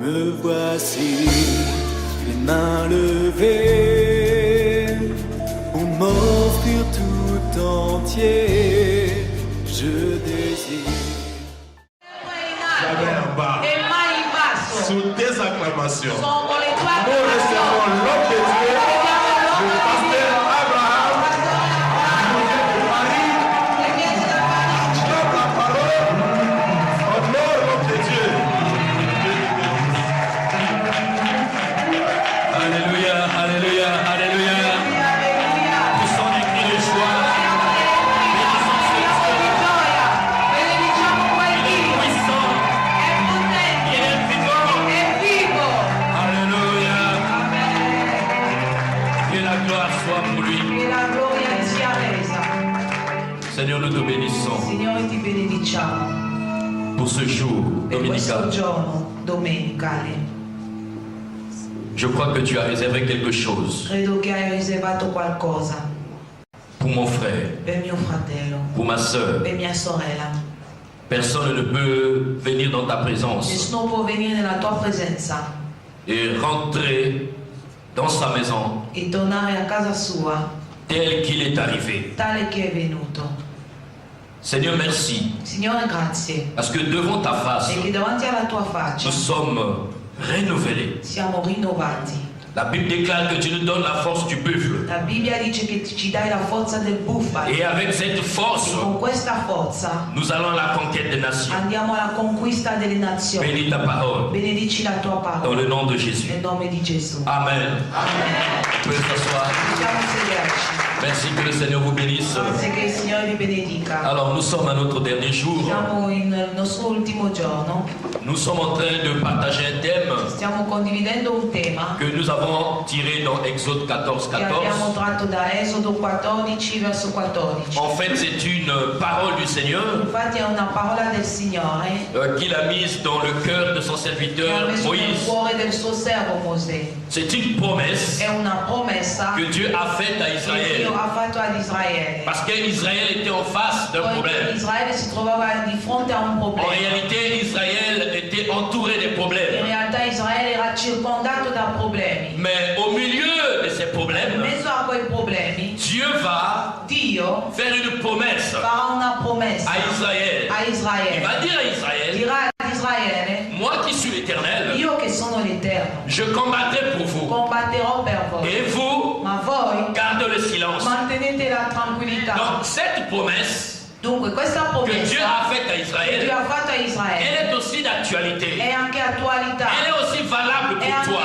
Me voici, les mains levées, pour m'offrir tout entier. Je désire. Jamais en bas. Sous tes acclamations, Sono con le tue nous recevons l'homme de Dieu, le pasteur Abraham, Marie, donne la parole, honore l'homme de Dieu. Alléluia, alléluia, alléluia. Nous sommes écrits de joie. Bénissons ce Dieu. Il est puissant. Il est vivant. Alléluia. Que la gloire soit pour lui. Seigneur, nous te bénissons Signore, ti benediciamo pour ce jour per questo dominical. giorno domenicale. Je crois que tu as réservé quelque chose Credo che hai riservato qualcosa pour mon frère, per mio fratello, pour ma soeur. per mia sorella. Personne ne peut venir dans ta présence Nessuno può venire nella tua presenza et rentrer dans sa maison e tornare a casa sua tel qu'il est arrivé. tale che è venuto. Seigneur, merci, Signore, grazie, parce que devant ta face, perché davanti alla tua faccia nous sommes renouvelés. siamo rinnovati. La Bible déclare que tu nous donnes la force du buffle. La Bibbia dice che ci dai la forza del bufalo Et avec cette force, e con questa forza nous allons à la conquête des nations. andiamo alla conquista delle nazioni. Bénis ta parole, Benedici la tua dans parola le nom de Jésus. nel nome di Gesù. Amen. Amen. On peut s'asseoir. Possiamo sederci. Merci, que le Seigneur vous bénisse. Grazie che il Signore vi benedica. Alors, nous sommes à notre dernier jour. Siamo nel nostro ultimo giorno. Nous sommes en train de partager un thème Stiamo condividendo un tema que nous avons tiré dans Exode 14, che abbiamo 14. tratto da Esodo 14 verso 14. En fait, c'est une parole du Seigneur Infatti è una parola del Signore qu'il a mise dans le cœur de son che ha serviteur messo nel Moïse. cuore del suo servo Mosè. C'est une promesse È una promessa que Dieu a faite à che Israël. Dio ha fatto ad Israele. Parce qu'Israël était en face d'un Poi problème. Israele si trovava di fronte a un En problema. réalité, Israël était entouré des In problèmes. realtà Israele era circondato da problemi. Mais au milieu de ces In problèmes, mezzo a quei problemi, Dieu va Dio faire une promesse farà una promessa à Israël. a Il Israele. va dire à Israël, Dirà ad Israele, moi qui suis l'Éternel, io che sono l'Eterno, je combattrai pour vous. combatterò per voi. Et vous, Ma voi gardez le silence. mantenete la tranquillità. Donc cette promesse Dunque questa que Dieu promessa a faite à che Israël, Dio ha fatto a Israele elle est aussi d'actualité. è anche attualità. Elle est aussi valable È pour toi.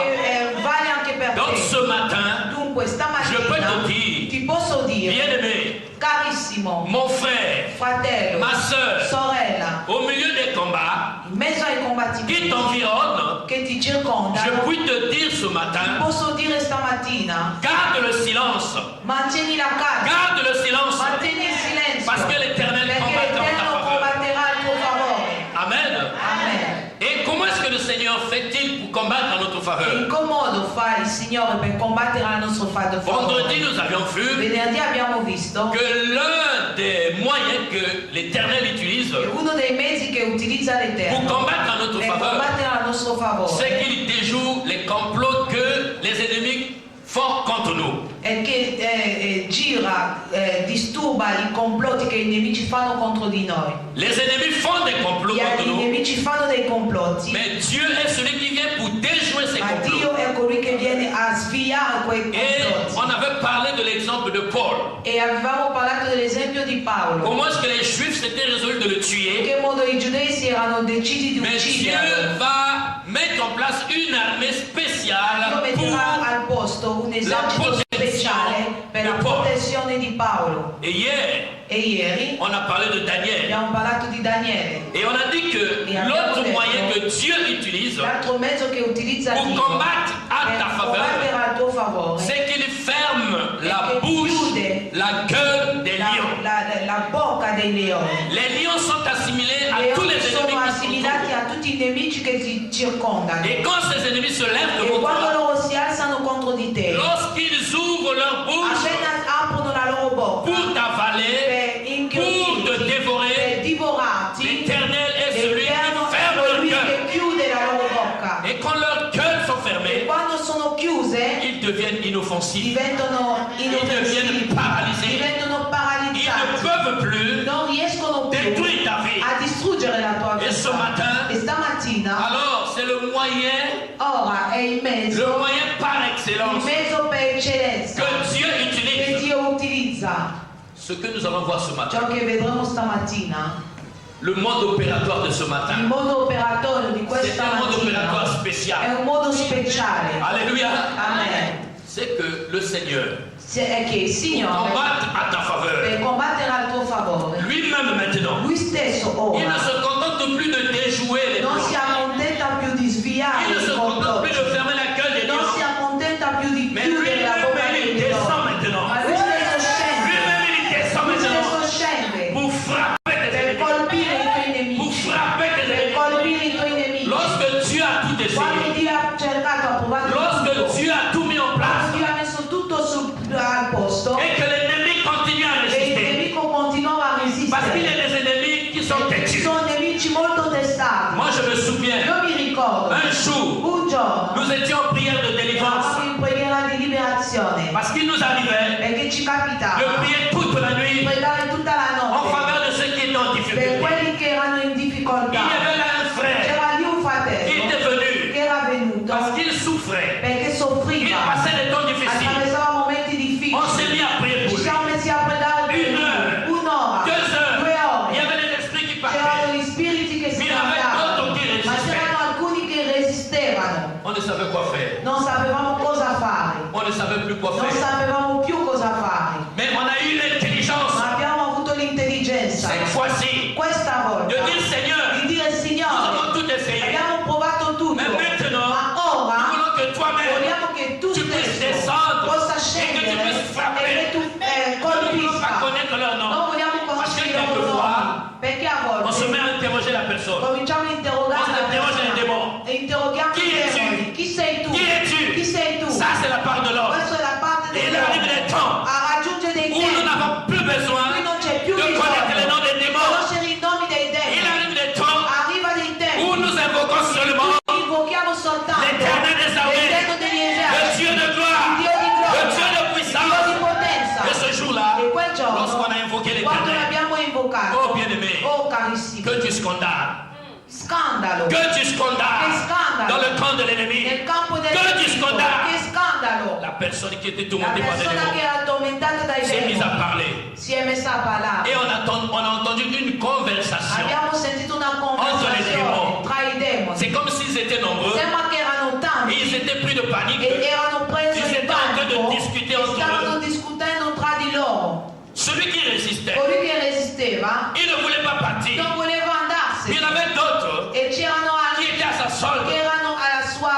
vale anche per Donc te. ce matin, Dunque je peux stamattina te dire, ti posso dire, bien-aimé, carissimo mon frère, fratello, ma soeur, sorella, au milieu des combats in mezzo ai qui combattimenti t'environnent, che ti je circondano, puis te dire ce matin, posso dire stamattina, garde le silence. mantieni la calma, Garde le silence. mantieni il silenzio, Parce que l'Éternel perché combattra en ta l'Eterno faveur. combatterà il tuo favore. Amen. Amen. Et comment est-ce que le Seigneur fait-il pour combattre en notre E faveur? in che modo fa il Signore per combattere al nostro favore? Vendredi, nous avions vu Venerdì abbiamo visto que l'un des moyens que l'Éternel utilise che uno dei mezzi che utilizza pour l'Eterno combattre en notre per faveur, combattere al nostro favore c'est qu'il déjoue les complots que les ennemis font contre nous. è che gira, disturba i complotti che i nemici fanno contro di noi. Les ennemis font des complots contre I nous, nemici fanno dei complotti, mais Dieu est celui qui vient pour déjouer ces ma complots. Dio è colui che viene a sviare quei Et complotti. on avait parlé de l'exemple de Paul. E avevamo parlato dell'esempio di Paolo. Comment est-ce que les Juifs s'étaient résolus de le In tuer? che modo i giudei si erano decisi di Mais Dieu ucciderlo. va mettere en place une armée spéciale Dio metterà pour... al posto un esercito protezione speciale per la di Paolo. protezione di Paolo. Et hier, E ieri on a parlé de Daniel. abbiamo parlato di Daniele, Et on a dit que Et abbiamo l'autre detto- moyen que Dieu utilise l'altro mezzo che utilizza pour Dio combattre à ta per combattere faveur, al tuo favore c'est qu'il ferme la che bouche, chiude la gueule des lions. la bocca dei leoni. Les lions sont assimilés à I tous leoni les sono ennemis qui assimilati sont a tutti i nemici che ti circondano. autour. Et quand ces ennemis se lèvent E contre quando toi, loro si alzano contro di te, lorsqu'ils ouvrent leur bouche appena aprono la loro bocca pour t'avaler, per pour inghiottire, te dévorer, per divorarti, l'Éternel est celui qui l'Eterno è ferme leur colui cœur. che chiude la loro bocca. Et quand deviennent inoffensifs. diventano Ils deviennent paralysés. diventano Ils paralizzati, ne peuvent plus non riescono più détruire ta vie. a distruggere la tua Et ce vita. matin, E stamattina, alors c'est le moyen ora è il mezzo par excellence per eccellenza que Dieu che utilise. Dio utilizza. Ce que nous allons voir ce matin, Ciò che vedremo stamattina, le mode opératoire de ce il matin, modo operatorio di c'est questa un mode opératoire mattina è spécial. un modo speciale. Alléluia. Amen. C'est que le Seigneur È che il Signore, combatte à ta faveur. per combattere al tuo favore, Lui-même maintenant, Lui stesso il ne ora se contente plus de déjouer les non plans. si accontenta più di sviare Il ne se i contente plus complotti, de fermer la gueule des non si lions. accontenta più di Mais chiudere la bocca lui-même, dei il descend leoni. maintenant. Ma Lui stesso scende, Lui-même, il descend Lui maintenant stesso scende pour frapper tes per ennemis. colpire i tuoi Pour nemici, frapper tes per ennemis. colpire i tuoi nemici. Lorsque Dieu a tout Quando essayé, Dio ha cercato, ha provato tutto, lorsque Dieu a tout mis en quando place, Dio ha messo tutto al posto et que l'ennemi continue à e il résister, nemico continuava a parce qu'il y resistere, a des ennemis qui sont ci têtus. sono nemici molto testati. Moi, je me souviens, Io mi ricordo un jour, un giorno nous étions en prière de délivrance, eravamo in preghiera di liberazione parce qu'il nous arrivait perché ci de capitava prier toute la di nuit pregare tutta la en notte faveur de ceux qui étaient en per difficulté. quelli che erano in Il y difficoltà. avait là un frère C'era lì un qui fratello était venu che era venuto parce qu'il souffrait. perché Il soffriva, passait des temps difficiles. attraversava momenti difficili. On s'est mis à prier Ci pour lui. siamo messi a pregare per Une heure, lui. Un'ora, 2 heures. 2 Il y ore. avait des esprits qui C'erano partaient. gli spiriti che si Mi aveva scambiavano, detto che ma resisteva. c'erano alcuni che resistevano. On ne savait quoi faire. Non sapevamo cosa fare, On ne savait plus quoi non faire. sapevamo più cosa fare, Mais on a eu l'intelligence, ma abbiamo avuto l'intelligenza cette fois-ci, questa volta de dire Seigneur, di dire nous Signore, avons tout essayé. abbiamo provato tutto, Mais maintenant, ma nous ora voulons que toi-même, vogliamo che tu tu puisses stesso descendre possa et que tu scendere puisses frapper. e che tu Nous ne voulons pas colpisca. connaître leur nom. Non vogliamo Parce que conoscere i loro quelquefois, nomi, perché a on se volte met à interroger la personne. cominciamo a interrogare On la interroge les persona démons. e interroghiamo Chi i es-tu? demoni. Chi sei tu? Qui es-tu? Chi sei tu? Ça, c'est la part de l'homme. Questa è la parte Et il arrive des temps a raggiungere dei où nous tempi n'avons plus besoin qui non c'è più de connaître les noms bisogno des di démons. conoscere i nomi dei Il demoni. arrive des temps Arriva dei tempi où nous invoquons seulement invochiamo soltanto l'Éternel des armées, l'Eterno degli le eserciti, Dieu de gloire, Dio di gloria, le Dieu de Dio di puissance. potenza. Et ce jour-là, E quel giorno, lorsqu'on a invoqué quando l'Éternel, l'abbiamo invocato, oh bien-aimé, oh carissimo, que tu scandales, scandalo, que tu che scandales scandalo, dans le camp de l'ennemi, nel campo del que tu nemico, scandales. che scandalo. La personne qui était La tourmentée par des persona che démons era tormentata dai s'est mise à demoni parler. si è messa a parlare. Et on a entendu une conversation. Abbiamo sentito una Entre conversazione les démons. tra i demoni. C'est comme s'ils étaient nombreux Sembra che erano et tanti ils étaient pris de panique. e erano presi Ils in étaient en train de panico discuter e entre stavano eux. discutendo tra di loro. Celui qui résistait, Colui che resisteva il ne voulait pas partir. non voleva andarsene Il y en avait d'autres e c'erano qui altri étaient à sa solde. che erano al suo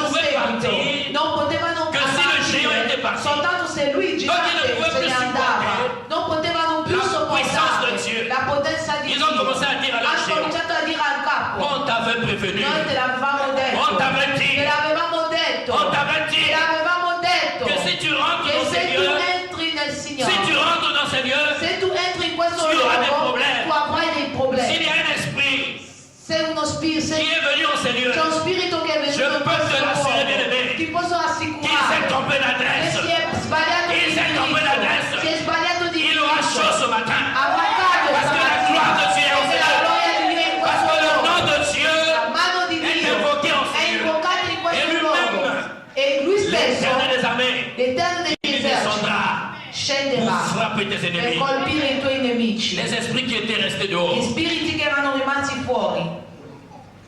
pouvaient seguito. partir Non potevano que si le géant était partire parti. soltanto se lui Donc, gigante ils ne pouvaient se plus ne andava. supporter Non potevano più la puissance de sopportare Dieu. la potenza di Ils ont commencé à dire à leur Hanno géant, cominciato a dire al capo: on t'avait prévenu, noi te l'avevamo detto, on t'avait dit, te l'avevamo detto, on t'avait te dit l'avevamo detto que si tu rentres che dans ces se tu lieux, entri nel Signore, si tu rentres dans ces lieux, se tu entri in questo tu auras des luogo, problèmes. tu avrai dei s'il problemi. y a un esprit Se uno spirito, qui est venu en ces lieux, c'è uno spirito che è venuto Je in peux te questo l'assurer, bien aimé, luogo, ti posso qui assicurare s'est trompé che d'adresse, si è sbagliato di Il s'est trompé d'adresse. indirizzo, si è sbagliato di il aura indirizzo, chaud ce matin. avrà caldo Parce que la gloire de Dieu est en perché ces la lieux. gloria di Dio è in Parce questo que le luogo. nom de Dieu La mano di est Dio invoqué en è ces lieux. invocata in Et questo lui-même, luogo e lui stesso, l'Éternel des armées, l'Eterno degli il eserciti, descendra pour scenderà frapper tes per ennemis. colpire i tuoi nemici, Les esprits qui étaient restés gli dehors spiriti che erano rimasti fuori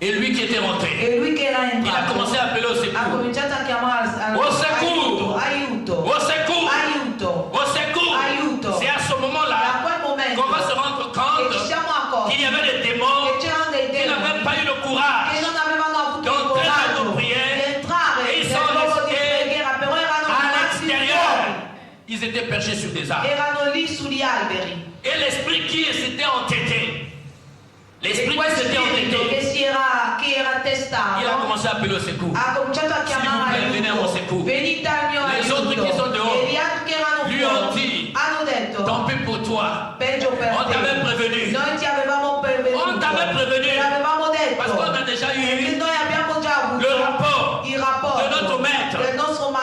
et lui qui était rentré, e lui che era il a entrato commencé à appeler au ha secours. cominciato a chiamare Au secours! aiuto, Au secours! aiuto. Au secours! Aiuto. C'est à ce E a moment-là quel momento qu'on va se rendre che compte ci siamo accorti qu'il y avait des démons che c'erano dei qui n'avaient demoni pas eu le courage. che non avevano avuto il d'entrare coraggio nelle prières, di entrare e nel sono luogo di restés preghiera, però erano à rimasti l'extérieur. fuori, Ils étaient perchés sur des arbres. erano lì sugli alberi. Et l'esprit qui s'était entêté, E l'esprit quel qui s'était spirito entêté, che era testato il a commencé à appeler au secours. ha cominciato a chiamare S'il vous plaît, venez à mon secours. venite al mio Les aiuto. autres qui sont dehors E gli altri che erano lui ont fuori dit, hanno detto: tant pis pour toi, peggio per on t'avait te, prévenu. noi ti avevamo prevenuto, On t'avait prévenu. te l'avevamo Parce qu'on detto, a déjà perché eu noi abbiamo già avuto le rapport il rapporto de notre maître. del nostro qui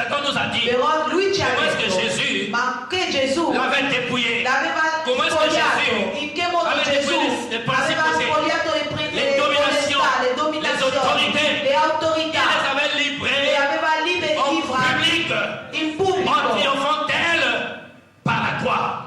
Satan nous a dit, Però lui ci ha comment est-ce que detto, Jésus ma che Gesù l'avait dépouillé? l'aveva Comment est-ce que spogliato, Jésus in che modo avait Gesù dépouillé les principautés, aveva spogliato les dominations, le les dominazioni, autorités, le il autorità, les avait livrés le aveva en public, in en pubblico triomphant d'elle par la croix.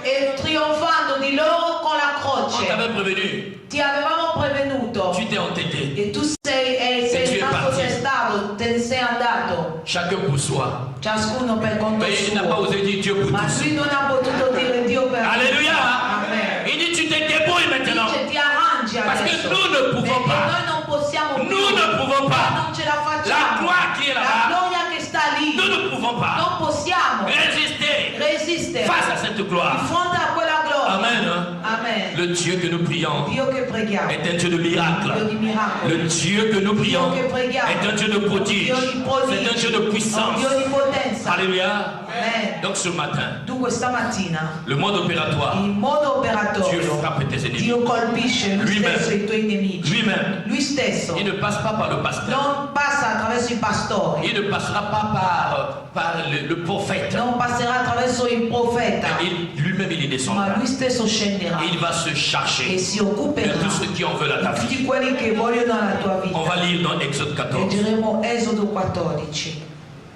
e trionfando di loro con la On croce. t'avait prévenu, Ti avevamo prevenuto tu t'es entêté. e tu sei tu es rimasto parti. testato, te ne sei andato, Chacun pour soi. ciascuno per conto Mais il n'a pas suo. osé dire Dieu pour Ma tous. lui non ha potuto dire Dio per Alléluia. Amen. Il dit tu te débrouilles maintenant. Dice ti arrangi Parce que adesso. nous ne pouvons Perché pas. noi non possiamo più. Nous ne pouvons Noi pas. non ce la La facciamo. gloire qui est La là-bas, gloria che sta lì. nous ne pouvons pas Non possiamo résister resistere face à cette di gloire. fronte a quella gloria. Amen. Hein? Amen. Le Dieu que nous prions Dio che preghiamo. est un Dieu de Dio miracles. di miracoli. Le Dieu que nous prions Dio che preghiamo. est un Dieu de prodiges. Dio di prodigi. C'est un Dieu de puissance. Dio di potenza. Alléluia. Amen. Donc ce matin, Dunque stamattina, le mode opératoire, in modo Dieu operatorio, frappe tes ennemis. Dio colpisce lui Lui-même. stesso i tuoi nemici. Lui-même, Lui stesso il ne passe pas par le pasteur. non passa attraverso i pastori, Il ne passera pas par le prophète. non passerà attraverso il profeta, Lui-même, il y ma descendra. lui stesso scenderà Il va se e charger si de occuperà tous ceux qui en veulent à ta di vie. tutti quelli che vogliono la tua vita. On va lire dans Exode 14. Leggeremo Esodo 14.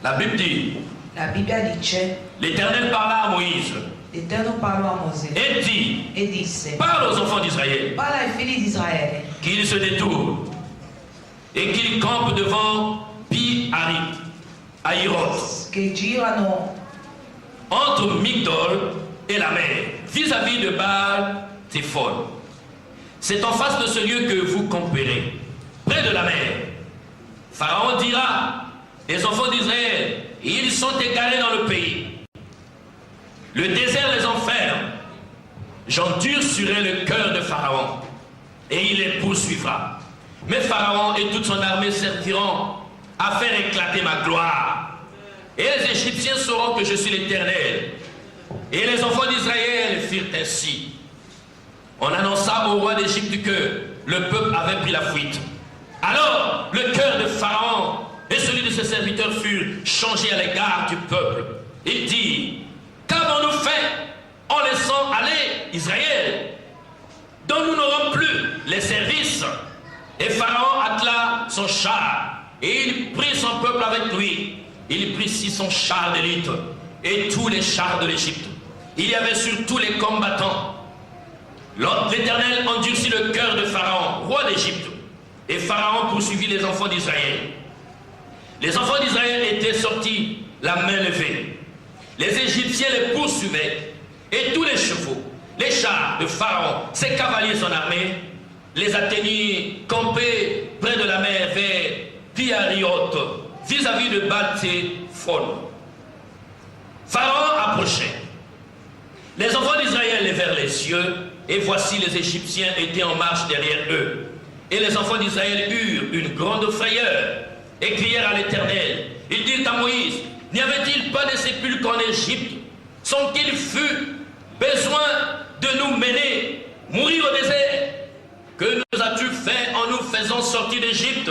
La Bible dit, La Bibbia dice, l'Éternel parla à Moïse l'Eterno parlò a Mosè et dit, e disse, parle aux enfants d'Israël parla ai figli di Israele qu'ils se détournent et qu'ils campent devant Pi-Harit, à Hiroth, che girano entre Migdol et la mer, vis-à-vis de Baal-Téphon. C'est en face de ce lieu que vous camperez, près de la mer. Pharaon dira, les enfants d'Israël, ils sont égarés dans le pays. Le désert les enferme. J'endurcirai le cœur de Pharaon, et il les poursuivra. Mais Pharaon et toute son armée serviront à faire éclater ma gloire. Et les Égyptiens sauront que je suis l'Éternel. Et les enfants d'Israël firent ainsi. On annonça au roi d'Égypte que le peuple avait pris la fuite. Alors le cœur de Pharaon et celui de ses serviteurs furent changés à l'égard du peuple. Il dit, qu'avons-nous fait en laissant aller Israël, dont nous n'aurons plus les services? Et Pharaon attela son char, et il prit son peuple avec lui. Il prit 600 chars d'élite, et tous les chars de l'Égypte. Il y avait sur tous les combattants. L'Éternel endurcit le cœur de Pharaon, roi d'Égypte, et Pharaon poursuivit les enfants d'Israël. Les enfants d'Israël étaient sortis la main levée. Les Égyptiens les poursuivaient, et tous les chevaux, les chars de Pharaon, ses cavaliers, son armée, les atteignirent campés près de la mer vers Pi-Hahiroth, vis-à-vis de Baal-Téphon. Pharaon approchait. Les enfants d'Israël levèrent les yeux, et voici les Égyptiens étaient en marche derrière eux. Et les enfants d'Israël eurent une grande frayeur, et crièrent à l'Éternel. Ils dirent à Moïse, n'y avait-il pas de sépulcres en Égypte, sans qu'il fût besoin de nous mener, mourir au désert? Que nous as-tu fait en nous faisant sortir d'Égypte?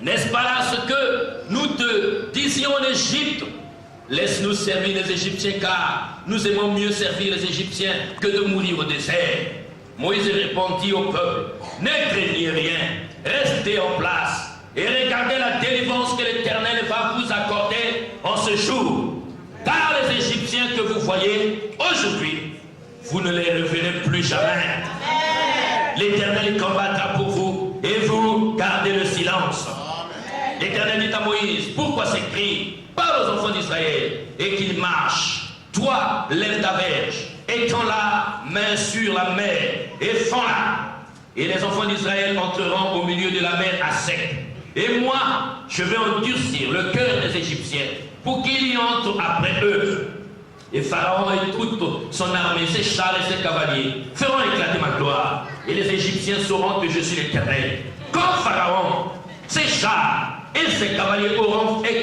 N'est-ce pas là ce que nous te disions en Égypte? Laisse-nous servir les Égyptiens, car nous aimons mieux servir les Égyptiens que de mourir au désert. Moïse répondit au peuple, ne craignez rien, restez en place et regardez la délivrance que l'Éternel va vous accorder en ce jour. Car les Égyptiens que vous voyez aujourd'hui, vous ne les reverrez plus jamais. L'Éternel combattra pour vous et vous gardez le silence. L'Éternel dit à Moïse, pourquoi ces cris? Parle aux enfants d'Israël et qu'ils marchent. Toi, lève ta verge, étends la main sur la mer et fends-la. Et les enfants d'Israël entreront au milieu de la mer à sec. Et moi, je vais endurcir le cœur des Égyptiens pour qu'ils y entrent après eux. Et Pharaon et toute son armée, ses chars et ses cavaliers feront éclater ma gloire. Et les Égyptiens sauront que je suis l'Éternel. Comme Pharaon, ses chars et ses cavaliers auront fait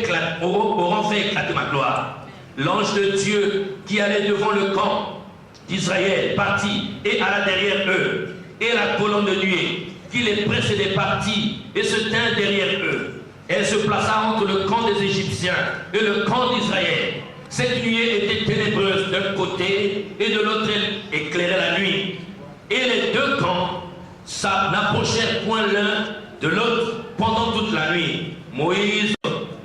éclater ma gloire. L'ange de Dieu qui allait devant le camp d'Israël partit et alla derrière eux. Et la colonne de nuée qui les précédait partit et se tint derrière eux. Elle se plaça entre le camp des Égyptiens et le camp d'Israël. Cette nuée était ténébreuse d'un côté et de l'autre elle éclairait la nuit. Et les deux camps n'approchèrent point l'un de l'autre pendant toute la nuit. Moïse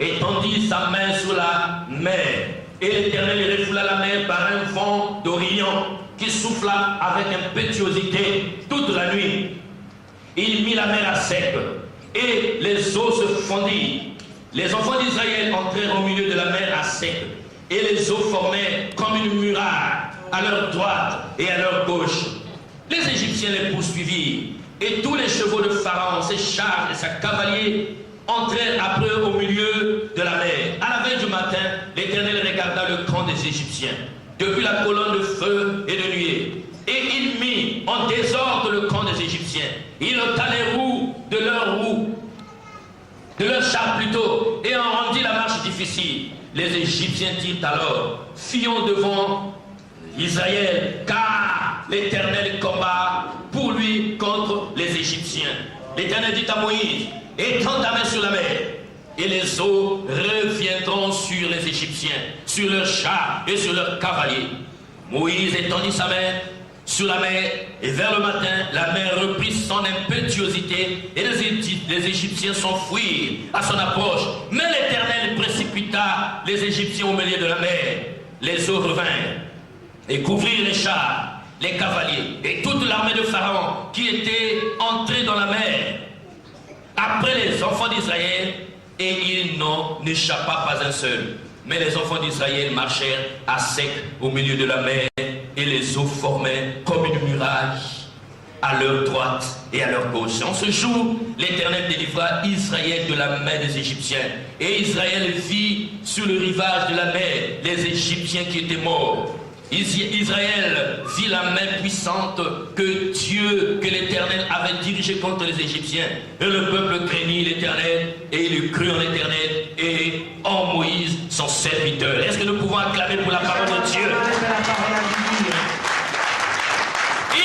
étendit sa main sur la mer, et l'Éternel refoula la mer par un vent d'Orient qui souffla avec impétuosité toute la nuit. Il mit la mer à sec, et les eaux se fondirent. Les enfants d'Israël entrèrent au milieu de la mer à sec, et les eaux formaient comme une muraille à leur droite et à leur gauche. Les Égyptiens les poursuivirent, et tous les chevaux de Pharaon, ses chars et ses cavaliers entrèrent après eux au milieu de la mer. À la veille du matin, l'Éternel regarda le camp des Égyptiens, depuis la colonne de feu et de nuée. Et il mit en désordre le camp des Égyptiens. Il ôta les roues de leurs chars plutôt, et en rendit la marche difficile. Les Égyptiens dirent alors: fuyons devant Israël, car l'Éternel combat pour lui contre les Égyptiens. L'Éternel dit à Moïse: étends ta main sur la mer, et les eaux reviendront sur les Égyptiens, sur leurs chars et sur leurs cavaliers. Moïse étendit sa main sur la mer, et vers le matin, la mer reprit son impétuosité, et les Égyptiens s'enfuirent à son approche. Mais l'Éternel précipita les Égyptiens au milieu de la mer. Les eaux revinrent et couvrirent les chars, les cavaliers et toute l'armée de Pharaon qui était entrée dans la mer après les enfants d'Israël, et il n'en échappa pas un seul. Mais les enfants d'Israël marchèrent à sec au milieu de la mer, et les eaux formaient comme une muraille à leur droite et à leur gauche. En ce jour, l'Éternel délivra Israël de la main des Égyptiens, et Israël vit sur le rivage de la mer les Égyptiens qui étaient morts. Israël vit la main puissante que l'Éternel avait dirigée contre les Égyptiens. Et le peuple craignit l'Éternel, et il crut en l'Éternel et en Moïse, son serviteur. Est-ce que nous pouvons acclamer pour la parole de Dieu?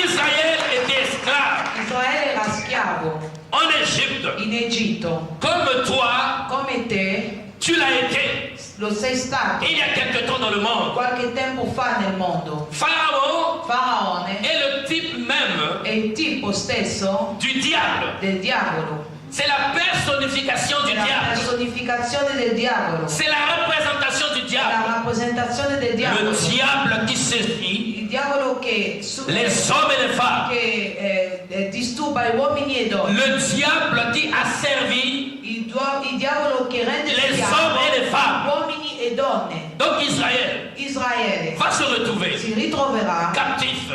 Israël était esclave. Israele era schiavo En Égypte. in Egitto, Comme toi, come te tu l'as été. lo sei stato Il y a quelque temps dans le monde. qualche tempo fa nel mondo. Pharaon Faraone est le type même è il tipo stesso du diable. del diavolo, C'est la personnification du è la diable. personificazione del diavolo, C'est la représentation du è la diable. rappresentazione del diavolo. Le diable qui sévit Il diavolo che, les hommes et les femmes. che disturba gli uomini e donne. Le diable qui a servi Il diavolo che rende les schiavo hommes et les femmes. uomini e donne. Donc Israël Israele va se retrouver si ritroverà captif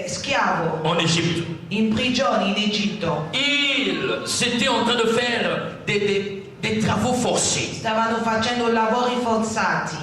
schiavo en Égypte. in prigione in Egitto. Ils étaient en train de faire des travaux forcés. Stavano facendo lavori forzati.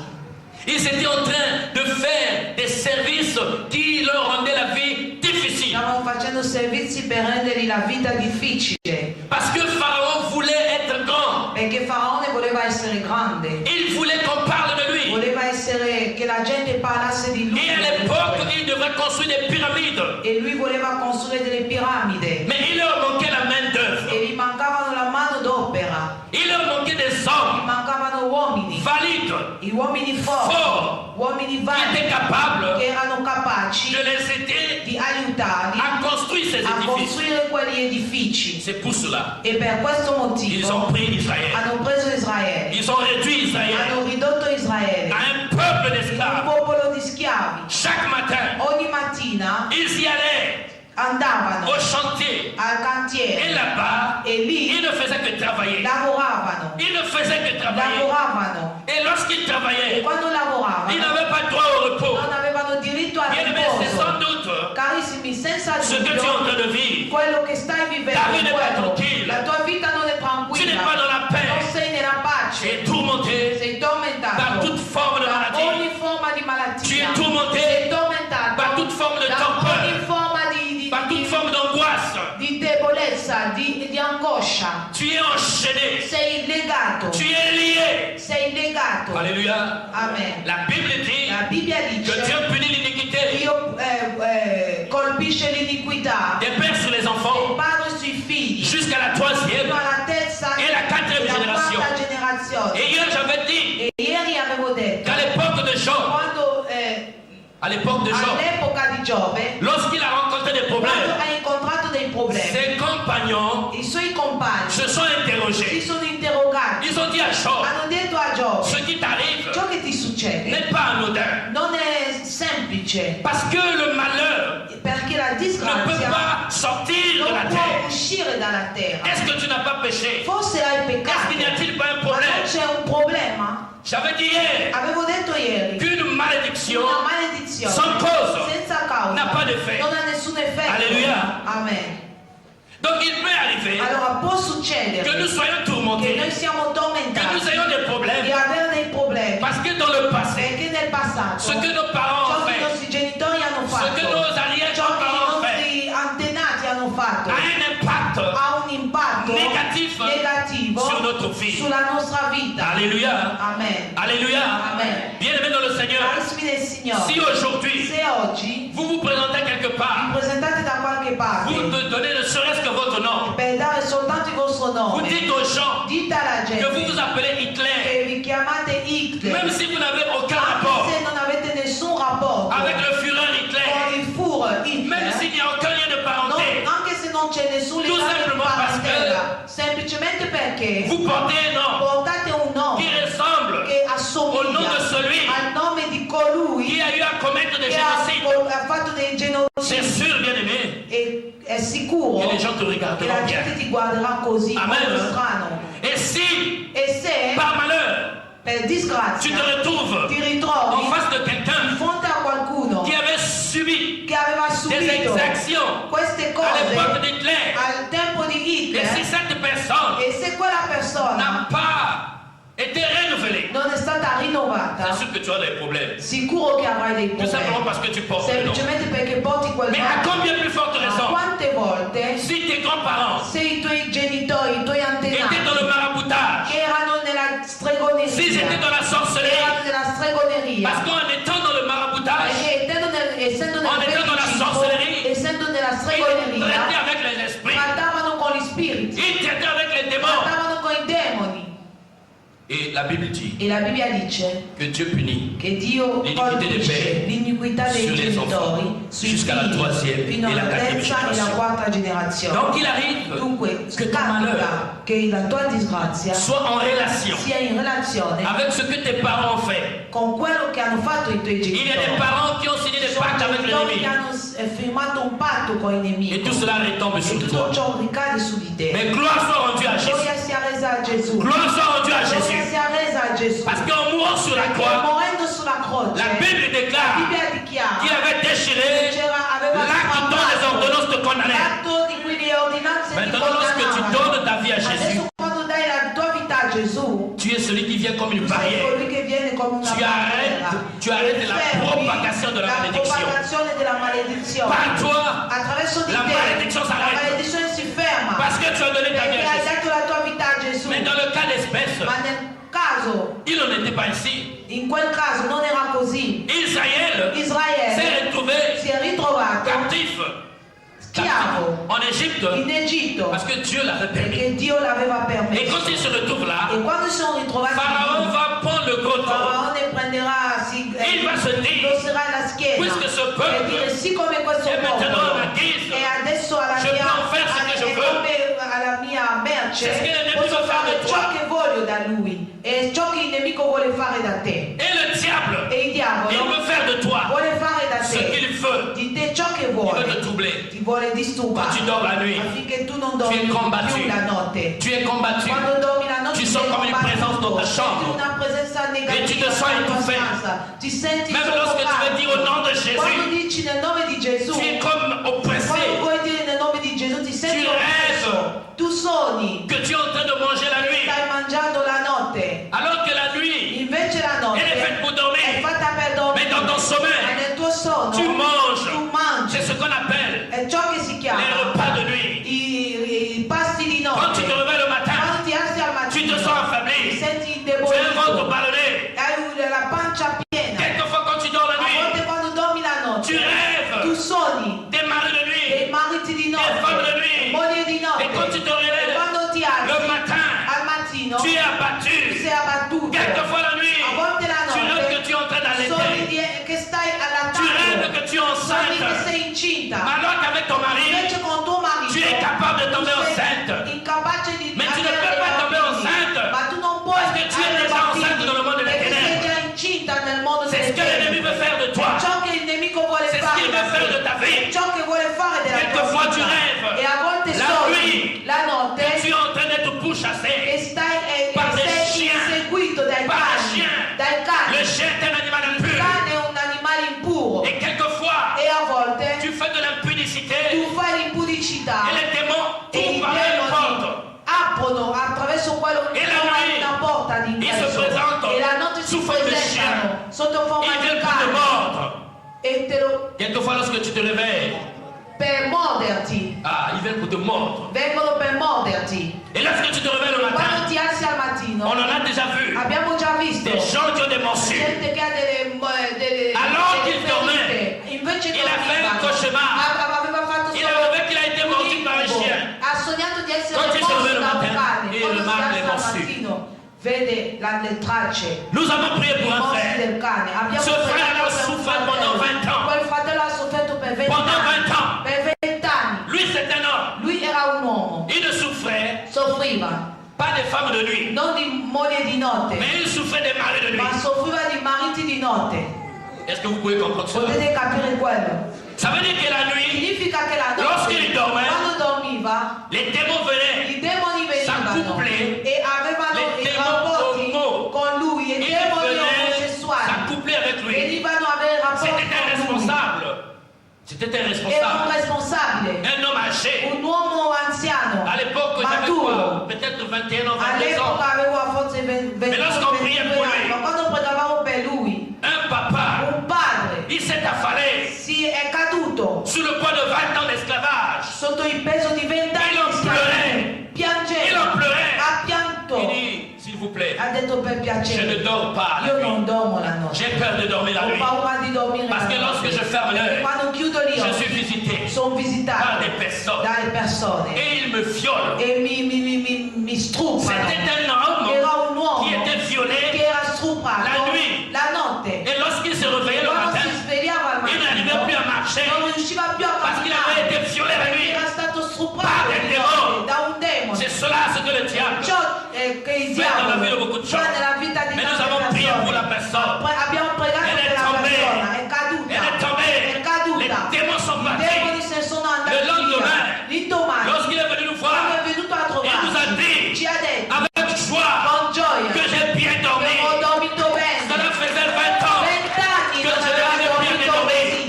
Ils étaient en train de faire des services qui leur rendaient la vie difficile. Stavano facendo servizi per rendergli la vita difficile. Parce que Pharaon voulait être grand. Perché Faraone voleva essere grande. Il voulait qu'on parle de lui. Voleva essere che la gente parlasse di lui. Et à l'époque, il devrait construire des pyramides. E lui voleva costruire delle piramidi. Mais il leur manquait la main d'œuvre. E gli mancavano la mano d'opera. Il leur manquait des Gli hommes mancavano uomini. valides, I uomini forti. Uomini qui validi. étaient capables Che erano capaci de les aider di aiutarli à construire ces a édifices. costruire quegli edifici. C'est pour cela E per questo qu'ils ont motivo pris Israël. hanno preso Israele. Ils ont réduit Israël Hanno ridotto Israele à un peuple un d'esclaves. popolo di schiavi. Chaque matin, Ogni mattina ils y allaient andavano au chantier. al Et cantiere là-bas, e ils lì ne faisaient que travailler. lavoravano. Ils ne faisaient que travailler. Lavoravano. Et lorsqu'ils E travaillaient, quando ils lavoravano n'avaient pas droit au repos. non avevano diritto al Bien aimé, c'est sans riposo. doute Carissimi, senza ce que tu es en dubbio, train de vivre. quello che stai vivendo Ta vie n'est pas quello. tranquille. La tua vita non è Tu n'es pas tranquilla. dans la Non paix. sei nella Tu pace. es tourmenté Sei par tormentato toute forme de da maladie. ogni forma di Tu malattia. es tourmenté Sei tormentato par toute forme de da torpeur, ogni forma di par toute forme d'angoisse. debolezza, di angoscia. Tu es enchaîné. Sei legato. Tu es lié. Sei legato. Alléluia. Amen. La Bible dit La Bibbia que dice Dieu punit l'iniquité Dio colpisce l'iniquità des pères sur les del enfants padre sui figli jusqu'à la troisième fino alla terza et la quatrième e la à l'époque de Job, all'epoca di Giobbe, lorsqu'il a rencontré des quando problèmes, ha incontrato dei problemi, ses compagnons i suoi compagni se sont si interrogés. sono interrogati, Ils ont dit à Job, hanno detto a Giobbe, ce qui t'arrive ciò che ti succede n'est pas anodin. non è semplice, Parce que le malheur perché la ne peut disgrazia pas sortir de la non può terre. uscire dalla terra. Est-ce que tu n'as pas péché? Forse hai peccato, Est-ce qu'il n'y a-t-il pas un ma non problème? c'è un problema. J'avais dit hier Avevo detto ieri, qu'une malédiction una maledizione sans cause senza causa n'a pas d'effet. non ha nessun effetto. Alléluia. Amen. Donc il peut arriver Allora può succedere que nous soyons che tourmentés, noi siamo que nous tormentati ayons des di problèmes, avere dei problemi, parce que dans le passé, perché nel passato ce que nos parents ciò ont che i fait, nostri genitori hanno ce que fatto, nos ciò che i arrière-grands-parents ont fait, nostri antenati hanno fatto, a un impact ha un impatto négatif negativo sur notre vie. sulla nostra vita. Alléluia. Amen. Alléluia. Amen. Bien-aimés dans le Seigneur, Carissimi del Signore, si aujourd'hui se oggi vous vous présentez quelque vi part, presentate da qualche parte vous ne donnez ne serait-ce que votre nom, per dare soltanto il vostro vous nome, dites aux gens dite alla que vous gente vous appelez Hitler, che vi chiamate Hitler, même si vous n'avez aucun anche rapport se non avete nessun rapporto avec le Führer con Hitler, il Führer même Hitler, s'il n'y a aucun lien de parenté, anche se non c'è nessun Tout legame di simplement parce parentela, semplicemente perché vous portez un nom portate un qui nome ressemble che au nom de assomiglia celui al nome di qui colui a eu à commettre des che génocides. ha fatto dei C'est genocidi, sûr, bien aimé, e è sicuro que les gens te che regarderont la bien. gente ti guarderà così, Amen. molto strano. Et si, E se par malheur, per tu disgrazia te retrouves ti en ritrovi face de di quelqu'un fronte a qualcuno qui avait subi che aveva des subito exactions queste à l'époque cose d'Hitler, al tempo di et si Hitler, cette personne e se quella persona n'a pas été renouvelée, non è stata rinnovata, c'est sûr que tu as des problèmes. sicuro che avrai dei Tout simplement problemi, parce que tu portes le nom. semplicemente perché porti quel Mais à nome. combien plus forte Ma raison, quante volte si tes grands-parents se i tuoi genitori, i tuoi étaient dans antenati le maraboutage, che erano nella s'ils étaient stregoneria, dans la sorcellerie, erano nella stregoneria, parce qu'en étant dans le maraboutage, perché essendo On nel était dans la feticismo, sorcellerie. essendo nella ils traitaient stregoneria, avec les esprits, trattavano con gli spiriti, ils traitaient avec les démons. trattavano con i demoni. Et la Bible dit E la Bibbia dice que Dieu punit che Dio l'iniquité des colpisce pères l'iniquità dei sur les genitori enfants sui jusqu'à la figli troisième fino et la alla quatrième terza e la génération. quarta generazione. Donc il arrive Dunque, que ton malheur capita che la tua disgrazia soit en relation sia in relazione avec ce que tes parents ont fait. con quello che hanno fatto i tuoi Il y a des genitori. parents qui ont signé des Sono pactes avec genitori l'ennemi. che hanno firmato un patto con i Et nemici tout cela retombe e sur tutto toi. ciò ricade su di te. Mais gloire soit rendue à Jésus. Gloria sia resa a Gesù. Gloire soit rendue à Gloria Jésus. sia resa a Gesù. Parce qu'en mourant sur la Perché croix, morendo sulla croce, la Bible la déclare Bibbia dichiara qu'il avait déchiré aveva l'acte dont les strappato ordonnances te condamnaient. l'atto di cui le ordinanze ti Maintenant, lorsque tu condannavano. donnes ta vie à Jésus, Adesso quando dai la tua vita a Gesù, tu es celui qui vient comme une tu sei barrière. colui che viene come una Tu barriera. arrêtes la Fermi propagation de la malédiction. propagazione della maledizione. Par toi, Attraverso di la te malédiction la s'arrête. maledizione si ferma. Parce que tu as donné ta vie Perché à hai Jésus. dato la tua vita a Gesù. Mais dans le cas d'espèce, Ma nel caso, il n'en était pas ainsi. in quel caso non era così. Israël Israele s'est retrouvé si è ritrovato captif schiavo en Égypte in Egitto parce que Dieu l'avait permis. perché Dio l'aveva Et permesso. quand il se retrouve là, E quando si sono ritrovati Pharaon lì, va prendre le gros taureau. Faraone prenderà, Il va se dire, indosserà la schiena puisque ce e peuple dire siccome questo è maintenant popolo alla chiesa, e adesso alla je mia, peux en faire ce que je veux. alla mia merce C'est ce que le nemico posso fa fare di ciò toi. che voglio da lui e ciò che il nemico vuole fare da te. Et le diable, E il il diavolo veut faire de toi vuole fare da ce te qu'il veut. di te ciò che Il veut te vuole, troubler. ti vuole Quand disturbare tu dors la nuit, affinché tu non tu dormi es combattu. più la notte. Tu es combattu. Quando dormi la notte Tu sei sens comme une présence dans ta combattuto, chambre. senti una presenza negativa Et tu te sens nella tua étouffé. stanza, ti senti Même lorsque tu veux dire au nom de Quando Jésus, dici nel nome di Gesù, tu es comme quando oppressé. vuoi dire nel nome di Gesù ti senti Tu oppresso. Tu sogni Que tu es en train de manger la nuit. stai mangiando la notte, Alors que la nuit, invece la notte elle est faite pour è dormir. fatta per dormire. Mais dans ton Ma sommeil, nel tuo sonno tu manges. tu mangi. C'est ce qu'on appelle È ciò che si les chiama repas de nuit. i pasti di Quand tu te notte. réveilles le matin, Quando ti alzi al tu te mattino sens ti affaibli. senti Tu as un ventre indebolito, ballonné. hai la pancia piena. Quelquefois, quand tu dors la A volte nuit, quando dormi la tu notte tu rêves sogni des maris de dei nuit. mariti di Des femmes de notte, nuit. mogli di Et quand tu notte. te E réveilles quando ti alzi le matin, al mattino tu es tu abattu. sei abbattuto. Quelquefois la nuit, A volte la tu rêves que notte tu es en train sogni d'allaiter. che stai Tu allattando, incinta. Mais alors qu'avec ton mari, Invece con tuo marito tu es capable de tomber tu sei enceinte. incapace di Mais tu ne avere peux dei pas tomber bambini. enceinte. Ma tu non puoi Parce que tu es avere déjà bambini, enceinte dans le monde des perché sei ténèbres. già incinta nel mondo C'est delle ce que l'ennemi veut faire de toi. È ciò che il nemico vuole C'est ce fare qu'il da veut faire de te. ta vie. È ciò che vuole fare della tua Quelquefois tu vita. rêves. E a volte La sogni nuit. la notte Que tu es en train d'être e pourchassé par des sei chiens. inseguito dai Par des cani. chiens. Dai cani. Le chien est un animal Il impur. cane è un animale impuro. Et quelquefois, E a volte tu fais de l'impudicité tu fai l'impudicità. et les démons E i t'ouvrent par la porte. demoni aprono attraverso quello che E la nuit, una porta di ils se ingresso présentent e la notte si sous forme de presentano sotto forma Ils di viennent pour te cane mordre. e te lo, Quelquefois, lorsque tu te réveilles, per morderti, ils viennent pour te mordre. vengono per morderti. Et lorsque tu te réveilles le Quando matin, ti alzi al mattino on en a déjà vu. abbiamo già visto Des gens qui ont des morsures. gente che ha delle Alors delle qu'il dormait, ferite. Invece il a fait un dormivano. cauchemar. Aveva fatto Il a solo rêvé qu'il a été mordu par un incubo. chien. Ha sognato di essere Quand il se morso réveille le da un matin, cane. et Quando le si marque alza les al morsures. mattino vede le tracce, Nous avons prié i pour un morsi frère. del cane. Abbiamo Ce frère pregato a per un souffert fratello. pendant 20 ans. Quel fratello ha sofferto per 20 Pendant anni. 20 ans. Per 20 anni. Lui, c'est un homme. Lui era un uomo, Il ne souffrait soffriva pas des femmes de nuit, non di moglie di notte, mais il souffrait des maris de nuit. ma soffriva di mariti di notte. Est-ce que vous pouvez comprendre cela? Potete capire quello? Ça veut dire que la nuit, Significa che la Lorsqu'il notte, dormait, quando dormiva, les démons venaient. i demoni venivano s'accoupler, e avevano les i démons rapporti homo. con lui, i Ils demoni venaient omosessuali s'accoupler avec lui. venivano a avere rapporti C'était un con lui. responsable. C'était un Era un responsable. responsabile, Un homme âgé. un uomo anziano, À l'époque, j'avais maturo. quoi? Peut-être 21 ans, 22 ans. All'epoca avevo forse 20 Mais lorsqu'on priait pour lui, ma quando pregavamo per lui, Un papa, un padre il s'est affalé si è caduto sous le poids de 20 ans d'esclavage. sotto il peso di 20 anni Il en di schiavitù. pleurait. Piangeva, Il en pleurait. ha pianto, Il dit, s'il vous plaît, ha detto per je ne piacere, dors pas la io non nuit. dormo la notte, J'ai peur de dormir la ho nuit. paura di dormire Parce que la lorsque je notte. ferme l'œil, Quando chiudo gli je suis occhi visité sono par visitato des personnes. dalle persone Et il me viole. e mi struppano. C'était un homme Era un uomo qui était violé. che era struppato La nuit. la notte. Et lorsqu'il se réveillait le Quando matin, si svegliava al il n'arrivait mattino plus à marcher non riusciva più a parce qu'il camminare. avait été violé la nuit. Era stato Par struppato des di démons. notte da un demone. C'est cela ce que le diable Ciò che il fait dans la vie de diavolo beaucoup de fa gens. nella vita di Mais nous tante avons prié pour la persone. personne. Abbiamo pregato Elle est per la tombée. persona, è caduta. Elle est tombée. È caduta. Les démons sont I partis. demoni se ne sono andati Le lendemain, via. L'indomani, Lorsqu'il est venu nous quando voir, è venuto a il nous a trovarci, dit ci ha detto avec joie con gioia que j'ai bien dormi. che ho dormito bene. Cela faisait 20 ans 20 anni que non je avevo n'avais bien dormito dormi. così.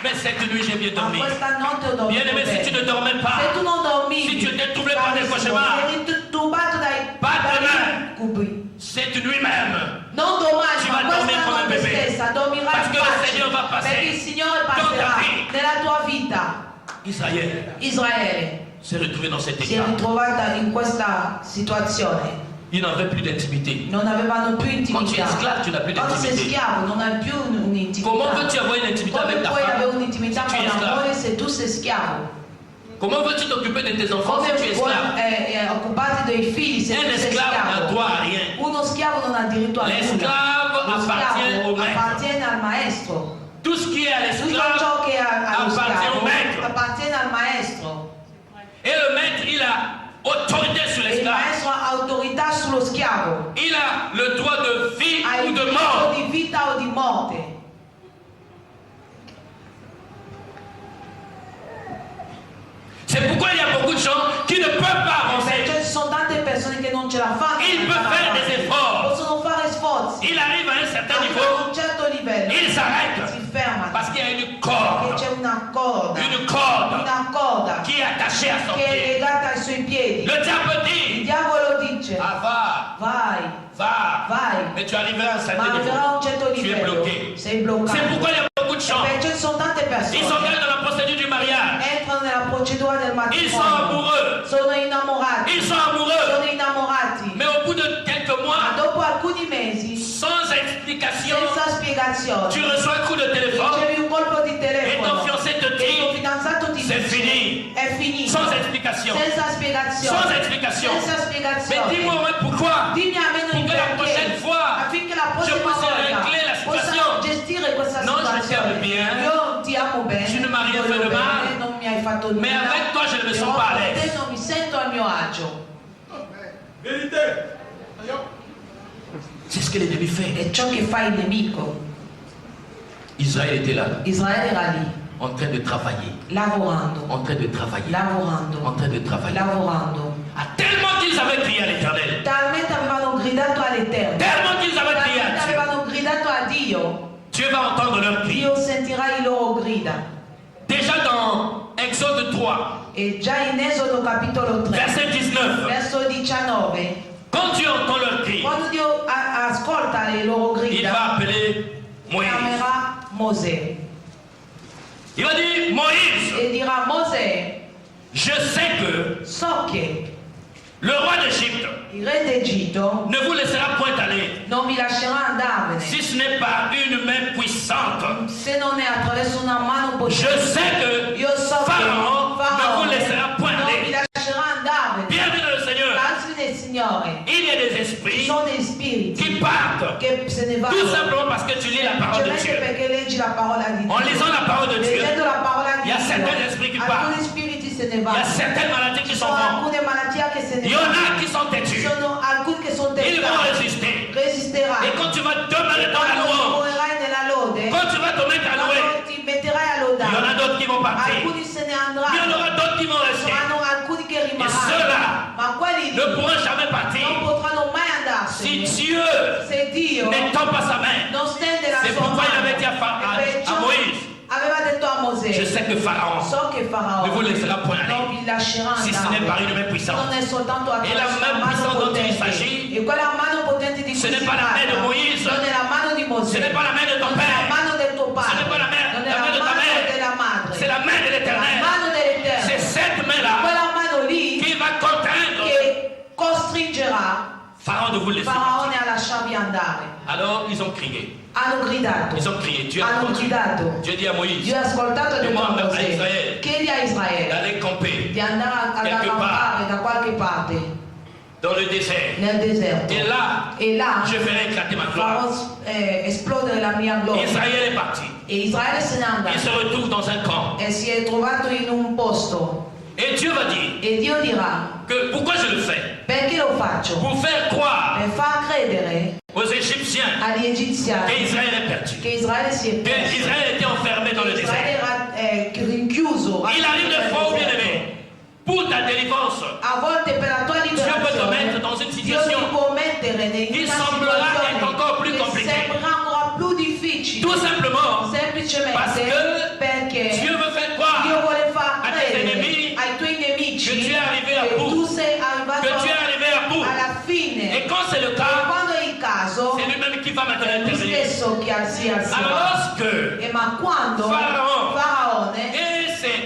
Mais cette nuit, j'ai bien Ma dormi. questa notte ho dormito Bien-aimé, si tu bene. ne dormais pas, Se tu non dormivi, si tu étais troublé par des cauchemars, eri turbato dai Pas demain. incubi. cette nuit même, Non domani, Tu ma vas dormir questa come un notte bébé. stessa dormirai Parce in que le pace, Seigneur va passer perché il Signore dans ta passerà vie. nella tua vita. Israël Israele s'est retrouvé dans cet si è état. ritrovata in questa situazione. Il n'avait plus d'intimité. Non avevano più Quand tu es intimità. esclave, tu n'as plus Quando sei d'intimité. schiavo non hai più un'intimità. Comment veux-tu avoir une intimité Come avec ta puoi avere femme un'intimità si tu con es esclave? l'amore se tu sei schiavo? Comment veux-tu t'occuper de tes enfants Come si tu es puoi esclave? occuparti dei figli se Un tu sei esclave n'a schiavo? droit à rien. Uno schiavo non ha diritto a nulla. L'esclave Lo appartient schiavo au maître. appartiene al maestro. Tout ce qui est à Tutto l'esclave ciò che è allo appartient au schiavo maître. appartiene al maestro. Et le maître, il a autorité sur E il l'esclave. maestro ha autorità sullo schiavo. Il a le droit de vie Ha ou il de diritto mort. di vita o di morte. C'est pourquoi il y a beaucoup de gens qui ne peuvent pas avancer. Perciò ci sono tante persone che non ce la fanno. Il peut faire des efforts. Possono fare sforzi. Il arrive à un certain A niveau, un certo livello. il s'arrête. Si ferma. Parce qu'il y a une Perché corde. c'è una corda. Une corde Una corda qui est attachée à son che è pied. legata ai suoi piedi. Le diable Il dit, diavolo dice: va, vai. va. Mais tu arriveras à un Ma certain arriverà a un certo niveau. Tu es livello. bloqué. Sei bloccato. C'est pourquoi il y a beaucoup de gens. Perciò ci sono tante Ils persone s'engagent dans la procédure du mariage. entrano nella procedura del Ils sont matrimonio. amoureux. Sono innamorati. Ils sont amoureux. Sono innamorati. Mais au bout de quelques Ma mois, dopo alcuni mesi, sans explication, senza spiegazione, tu reçois un coup de téléphone ricevi un colpo di et ton telefono fiancé te e il tuo dit, fidanzato ti c'est dice: fini. è finito. Sans explication. Senza spiegazione. Sans explication. Senza Mais spiegazione. dis-moi au moins pourquoi. Dimmi almeno Pour il que la perché, prochaine fois, affinché la prossima possa volta régler la possa situation. gestire questa Non, je situazione. t'aime bien. Io ti amo bene, Tu ne m'as rien voglio fait de bene, Mais avec toi, je ne me sens pas à l'aise. non mi sento a mio agio. Vérité. C'est ce que l'ennemi fait. È ciò che fa il nemico. Israël était là, Israele era lì, en train de travailler, lavorando, en train de travailler, lavorando, en train de travailler. lavorando. Ah, tellement qu'ils avaient crié à l'Éternel, Talmente avevano gridato all'Eterno, tellement qu'ils avaient crié talmente à Dieu. avevano gridato a Dio, Dieu va entendre leur cri. Dio sentirà i loro grida. Déjà dans Exode 3, E già in Esodo capitolo 3, verset 19, verso 19, quand Dieu entend leur cri, quando Dio ascolta le loro il grida, va appeler Moïse. chiamerà Mosè Il va dire, Moïse, e dirà: Mosè, je sais que so che le roi d'Égypte il re d'Egitto ne vous laissera point aller non vi lascerà andarvene si ce n'est par une main puissante. se non è attraverso una mano Je potente. sais que Io so che Pharaon ne Faraone vous laissera point non vi aller. lascerà andarvene. Bienvenue dans le Seigneur. Grazie del Signore. Il y a des Ci esprits sono degli spiriti qui partent che se ne vanno tout simplement parce que tu lis la parole de semplicemente Dieu. perché leggi la parola di Dio. En lisant la parole de Dieu, Leggendo la parola di il y a Dio, certains esprits qui alcuni partent. spiriti se ne Il y a vanno. certaines maladies qui Ci s'en sono vont. alcune malattie che se ne Il y en vanno. a qui sont Ci têtus. sono alcuni che sono Ils vont tentati. résister. Resisterai. Et quand tu vas demeurer dans la Quando louange, morirai nella lode, quand tu vas te mettre à louer, quando ti metterai a il y en a lodare, d'autres qui vont partir. alcuni se ne Il y en andranno. aura d'autres qui vont rester. Saranno alcuni che Et rimarranno. ceux-là Ma quelli lì ne pourront jamais partir non potranno mai si andarsene. Dieu Se Dio n'étend pas sa main. non stende la C'est sua pourquoi il mano. avait dit à E perciò Moïse, aveva detto a Mosè: je sais que Pharaon so che ne vous Faraone laissera point non aller vi lascerà si ce n'est par andare. une main puissante. Non è soltanto attraverso main la mano puissante dont il potente. s'agit, E quella mano potente di cui ce n'est si pas la main de parla Moïse, non è la mano di Mosè, ce n'est pas la main de ton non è la père, mano del tuo padre, ce n'est pas la main non è de la ta mano mère, della madre, c'est la main de la l'Éternel. mano dell'Eterno. C'est cette main-là Quella mano lì qui va contraindre che costringerà Pharaon de vous laisser Faraone partir. a lasciarvi andare. Alors ils ont crié, Hanno gridato, ils ont crié. Dieu a hanno entendu. gridato. Dieu dit à Moïse Dio ha ascoltato e ha detto a Demande a Mosè: Israele chiedi a Israele d'aller camper di andare ad Quelque accampare da qualche parte dans le désert. nel deserto. Et là, E là je ferai éclater ma gloire. farò esplodere la mia gloria. Israël est parti. E Israele se n'è Il andato se retrouve dans un camp. e si è trovato in un posto. Et Dieu va dire E Dio dirà: que pourquoi je le fais? perché lo faccio? Pour faire croire Per far credere aux Égyptiens agli egiziani qu'Israël est perdu. che Israele si è perso. Qu'Israël était enfermé dans le Israele désert. era rinchiuso. Il arrive des fois, bien aimé, pour ta délivrance, A volte per la tua Dieu peut te liberazione mettre dans une Dio situation ti può mettere in qui una semblera être encore plus situazione che compliquée. sembra ancora più difficile. Tout simplement Semplicemente parce que perché Dieu veut faire Dio croire vuole far a tes credere ennemis ai tuoi nemici que tu es arrivé à che bout. tu sei arrivato que tu es arrivé à bout. alla fine. Et quand c'est le E cas, quando è il caso, c'est lui-même qui va maintenant è lui intervenir. stesso che si Alors alzerà. lorsque Ma quando Pharaon Faraone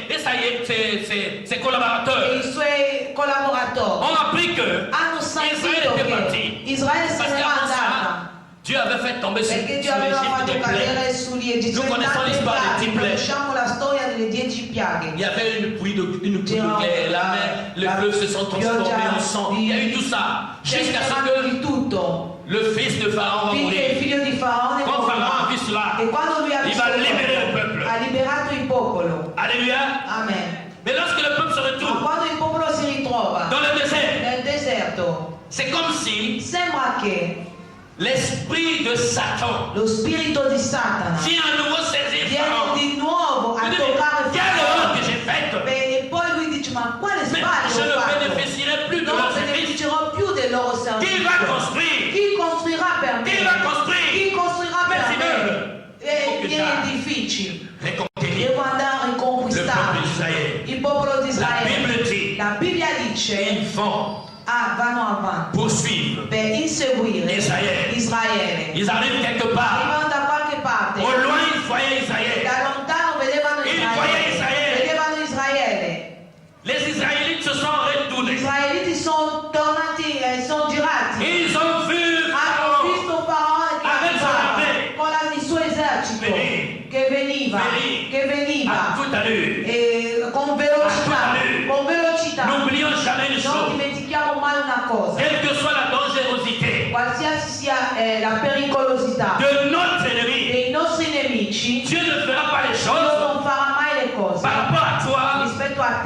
et ça y est, ses e collaborateurs i suoi collaboratori ont appris que hanno Israele sentito était che parti. Israele se Parce n'era qu'avant andata ça, Dieu avait fait tomber sur perché Dio l'Égypte aveva fatto des plaies. cadere sugli egiziani Nous connaissons tante l'histoire des piaghe. 10 plaies. Conosciamo la storia delle 10 piaghe. Il y avait une pluie de clair, la mer, les fleuves se sont transformés en sang. Il y a eu tout ça jusqu'à ce C'era di que tutto. le fils de Pharaon va Finché il mourir. figlio di Faraone Quand Pharaon a morirà. vu cela, E quando lui ha il visto va libérer le peuple. ha liberato il popolo. Alléluia. Amen. Mais lorsque le peuple se Ma retrouve quando il popolo si ritrova dans le désert, nel deserto, c'est comme si sembra che l'esprit de Satan lo spirito di Satana vient à nouveau saisir viene Pharaon. di nuovo a Il dit, toccare quelle erreur que Faraone. j'ai faite. E poi lui dice: ma quale Mais sbaglio je ho ne fatto? bénéficierai plus de Non leur service. beneficerò più del loro servizio. Qui va construire? Chi costruirà per me? Chi va costruire? Chi costruirà per Questi me? immeubles? E Che viene già. difficile. Reconquérir Devo andare a le riconquistare peuple d'Israël. il popolo di La Israele. Bible dit La Bibbia dice: ils vont vanno avanti poursuivre per inseguire Israele. Israele. Ils arrivent quelque part. Arrivano da qualche parte. Au loin, ils voyaient Israël. Da lontano vedevano Il voyait Israele. Vedevano Israele. Les Israélites se sont Gli retournés. israeliti sono tornati e sono girati. Ils ont vu Hanno Pharaon visto Faraone che Avec son arrivava armée. con il suo esercito Venì. che veniva, Venì. che à veniva toute allure. e con velocità, con velocità. N'oublions jamais une Non chose. dimentichiamo mai una cosa, Quelle que soit la dangerosité qualsiasi sia la pericolosità de notre ennemi, dei nostri nemici, Dieu ne fera pas les Dio choses non farà mai le cose par rapport à toi rispetto a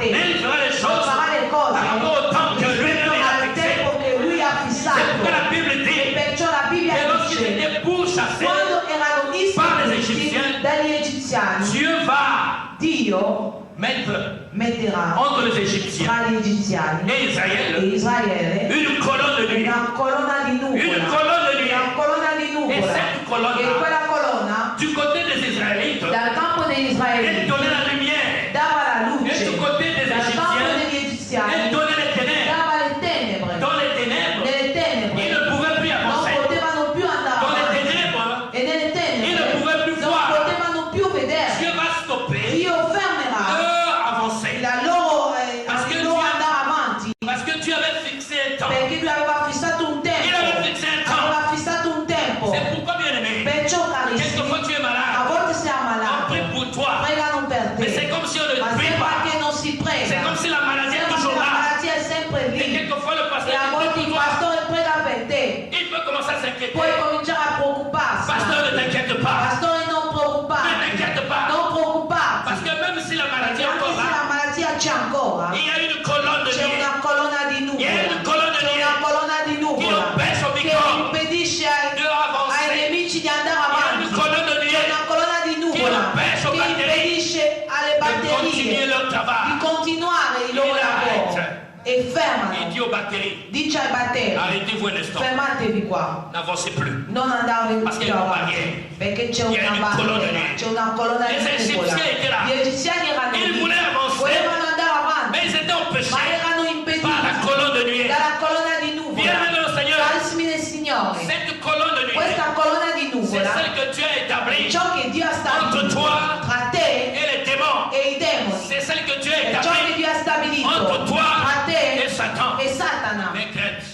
pourquoi la Bible E dit perciò la Bibbia que lorsqu'ils dice, étaient pourchassés, quando erano par les distrutti Égyptiens, dagli egiziani, Dieu va Dio mettre metterà entre les Égyptiens tra gli egiziani et e Israël Israele une colonne de nuit. una colonna di Une nuvola. colonne de nuit. Una colonna di Et nuvola. cette colonne E quella colonna, du côté des Israélites, dal campo degli elle israeliti, donnait la lumière. dava la Et luce, du côté des dal campo Égyptiens, degli elle egiziani donnait les ténèbres. dava le tenebre. Dans les ténèbres, Nelle tenebre ils ne pouvaient plus non avancer. potevano più andare Dans les avanti. ténèbres, E nelle ils ne tenebre pouvaient plus non voir. potevano più vedere. Dieu va stopper Dio fermerà leur avancée. la loro, Parce que il loro Dio- andare avanti, Parce que Dieu avait fixé un temps. perché lui aveva fissato un Il tempo. avait fixé un temps. Aveva fissato un tempo. C'est pourquoi, bien aimé, Perciò, carissimi, quelquefois tu es a malade. volte sei On ammalato, prie pour toi. pregano per Mais c'est te, comme si on ne ma prie sembra pas. che non si prega. C'est comme si la maladie est Sembra che toujours la là. malattia è sempre Et lì. quelquefois le E pasteur a dit volte pour il toi. pastore prega per te. Il peut commencer à s'inquiéter. Puoi cominciare a preoccuparsi. Pasteur, ne t'inquiète pas. Pastore, non Ne preoccuparti. t'inquiète pas. Non preoccuparti. Parce que même si la maladie Perché est anche encore se la là, malattia c'è ancora, il y a une colonne de c'è nuit una colonna di Il y a nuvola. une colonne de C'è nuit una colonna di qui nuvola empêche au che microbe impedisce de ai avancer. nemici di andare Il y a avanti. une colonne de nuit C'è una colonna di nuvola empêche aux che batterie impedisce alle de continuer batterie leur di travail. continuare il loro Il lavoro arrête. e Il fermano. dit aux batteries, Dice ai batteri, arrêtez-vous un instant, fermatevi qua, n'avancez plus. non andate Parce più qu'il y a une avanti, barrière. perché c'è Il y a una une colonne barriera, di- c'è una colonna Les di nuvola. Égyptiens étaient là. Gli egiziani erano Ils lì, voulaient avancer, volevano andare avanti, mais ils étaient ma empêchés erano par la impediti colonne de nuit. dalla colonna di Bien nuvola. aimé le Seigneur, Carissimi del Signore, cette colonne de nuit, questa colonna di c'est nuvola celle que tu as è établie ciò che Dio ha entre stabilito toi tra te et les démons. e i demoni, C'est celle que tu as è ciò che établie Dio ha stabilito entre toi tra te et Satan. e Satana. N'aie crainte,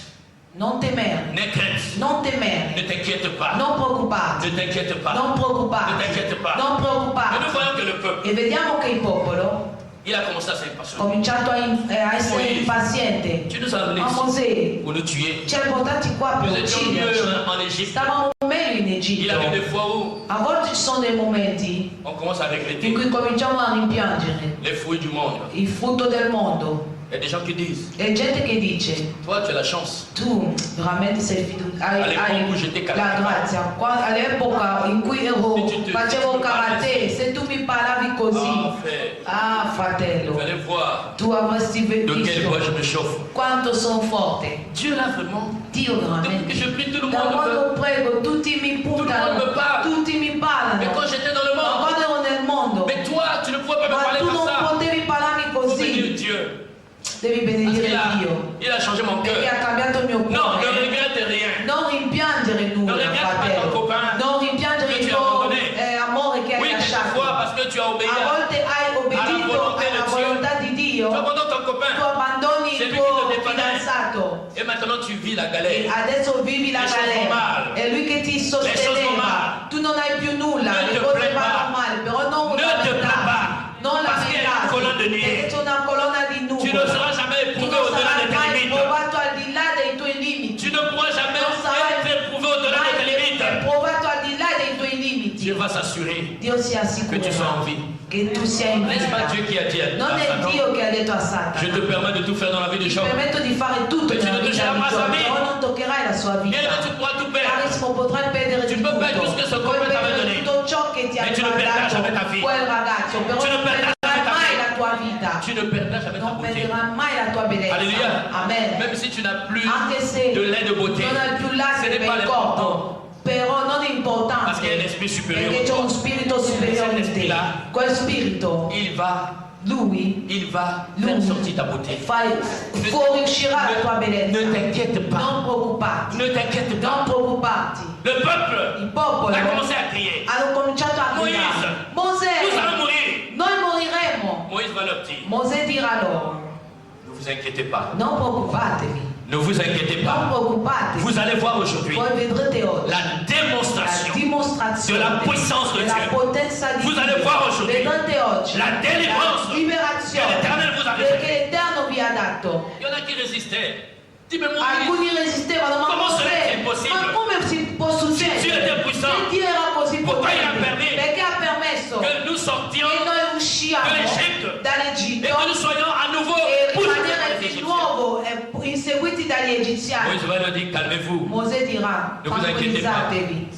Non temere, n'aie crainte, non ne temere, t'inquiète pas, non preoccuparti, ne t'inquiète pas. non preoccuparti, Ne t'inquiète pas. non Et preoccuparti. nous voyons que le peuple, E vediamo che il popolo il a commencé à ha s'impatienter. cominciato a essere Moïse, impaziente. tu nous as amenés Ma ici Mosè pour nous tuer. ci ha portati qua per Nous étions ucciderci. mieux en Égypte. Stavamo meglio in Il arrive des Egitto. fois où A volte ci sono dei momenti on commence à in regretter cui cominciamo a rimpiangere les fruits du monde. il frutto del mondo. Il y a des gens qui disent, E gente che dice, toi tu as la chance. tu veramente sei hai All'epoca j'étais la calme. grazia. All'epoca in cui facevo karate, se tu mi parlavi Ah, così, frère, ah il fratello, fallait voir tu avresti de quel bois je visto me chauffe. quanto sono forte. Dieu là vraiment. Dio Depuis que veramente. je prie, tout le Da monde quando prego tutti mi monde puntano, me parle. tutti mi Mais parlano. quand j'étais dans le Ma monde, quando ero nel mondo, mais toi tu ne pouvais pas me ma parler tu comme non ça. potevi parlarmi Il faut bénir così. Dieu. Devi Parce benedire qu'il a, Dio. il a changé mon Perché cœur. ha cambiato il mio Non, ne cuore. regrette rien. Non rimpiangere nulla, Non regrette pas ton fratello. copain Non rimpiangere che il tu hai tuo abbandoné. amore che hai Oui, lasciato. quelquefois parce que tu as obéi A à volte hai obbedito volonté alla di Dio. volontà di Dio. tu abandonnes ton Tu copain. abbandoni C'est il lui qui tuo te dépannait. fidanzato. Et maintenant tu vis la E galère. adesso vivi la Le choses vont mal. galera. È lui che ti choses vont sosteneva. mal. Tu non hai più nulla, Ne le te cose plains vanno pas. male, però non Ne te plains pas. Non Parce qu'il y a une colonne de nuit. perché c'è una colonna di Tu ne nuvola. seras jamais Tu éprouvé non au-delà sarai de tes mai limites. provato al di là dei tuoi limiti. Tu ne pourras jamais Non sarai être éprouvé au-delà de tes mai limites. provato al di là dei tuoi limiti. Dieu va s'assurer Dio si que tu sois en assicurerà vie. che tu sia in N'est-ce pas vita. Dieu qui a dit à Non è Satan, Dio che ha detto a je Satana. te permets de tout faire dans la vie de Ti Job. permetto di fare tutto E tu nella ne vita toucheras di pas sa Giobbe, vie. però non toccherai la sua Et vita. là, tu pourras tout perdre. Carissimo, potrai perdere Tu di peux tutto. perdre tout ce que ce Puoi copain t'avait perdere donné. tutto ciò che ti ha Mais tu ne perdras jamais ta dato vie. quel ragazzo, però Tu ne non perdras perderai jamais ta mai vie. la tua vita. Tu ne perdras jamais ta Non beauté. perderai mai la tua bellezza. Alléluia. Amen. Même si tu n'as plus Anche se de lait de beauté, non hai più ce latte n'est per pas il l'important. corpo, però non è importante. Parce qu'il y a un esprit supérieur Perché en c'è toi. uno spirito superiore in te. Là. Quel spirito, Il va lui faire sortir ta beauté. fuoriuscirà la tua bellezza. Ne t'inquiète pas. Non preoccuparti. Ne t'inquiète Non pas. preoccuparti. Le peuple Il popolo a commencé à crier. hanno cominciato a Moïse, gridare. nous Mosè, allons mourir. noi moriremo. Moïse va leur dire, Mosè dirà loro, ne vous inquiétez pas. non preoccupatevi. Ne vous inquiétez Non pas. preoccupatevi. Vous allez voir aujourd'hui Voi vedrete oggi la la démonstration dimostrazione de la puissance de della Dieu. potenza di Vous Dio. allez voir aujourd'hui Vedrete oggi la délivrance la liberazione que l'Éternel vous a perché réservée. l'Eterno vi ha dato. Il y en a qui résistaient. Dis, mais Moïse, Alcuni resistevano, ma Come Mosè, sarebbe possibile? ma come si può succedere? Dieu était puissant. Se Dio era così Pourquoi il a potente, permis perché ha permesso que nous sortions che noi usciamo dall'Egitto et dall'Egitto que nous soyons à nouveau e poussés par rimanere les di Égyptiens. nuovo inseguiti dagli egiziani. Moïse va leur dire, calmez-vous. inquiétez-vous. Mosè dirà, Ne vous inquiétez pas. tranquillizzatevi.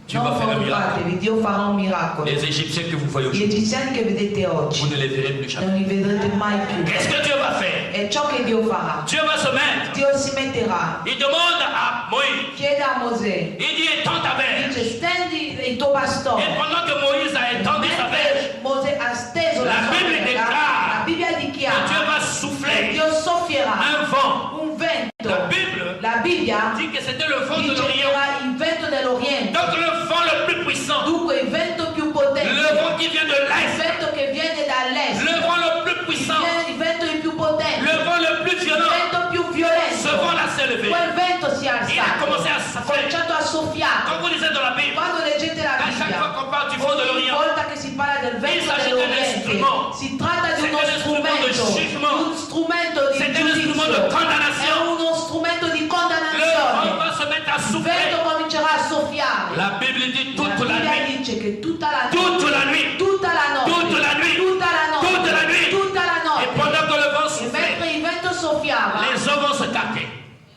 Dio Non va fare un miracolo. preoccupatevi, Dio farà un miracolo. Les Égyptiens que vous voyez Gli aujourd'hui, egiziani che vedete vous oggi ne les verrez plus jamais. non li vedrete mai più. Qu'est-ce que Dieu va faire? È ciò che Dio farà. Dieu va se mettre. Dio si metterà, Il demande à Moïse. chiede a Mosè, Il dit étends ta verge. dice stendi il tuo Et bastone. pendant que Moïse a étendu sa verge, Mentre Mosè ha steso la La sua Bibbia verga, dichiara la Bibbia que Dieu dichiara va che souffler Dio soffierà un vent. un vento. La Bible La Bibbia dit que c'était le vent de dice che l'Orient. era il vento dell'Oriente. Donc le vent le plus puissant, Dunque il vento più potente, le vent qui vient de il l'Est, vento che viene dall'est, le vent le plus puissant, il vento il più potente, le vent le plus il violent, vento più ce violento. vent-là s'est levé. Quel vento si è Il a commencé à alzato, ha souffler. cominciato a soffiare. Quand vous lisez dans la Bible, Quando leggete la à chaque fois Bibbia, qu'on parle du vent de ogni l'Orient, volta che si parla del vento s'agit d'un dell'Oriente, instrument. si tratta di C'est uno un instrument de strumento, jugement. un strumento di c'est un instrument de giudizio, condamnation. è uno strumento di Le vent condannazione. va se mettre à Il souffler. vento comincerà a soffiare. La Bible dit La toute la Bibbia nuit. dice che tutta la notte, Toute la nuit. tutta la notte, Toute la nuit. tutta la notte, Toute la nuit. tutta la Et notte. pendant que le vent E soufflait, mentre il vento soffiava, les eaux vont se tâter.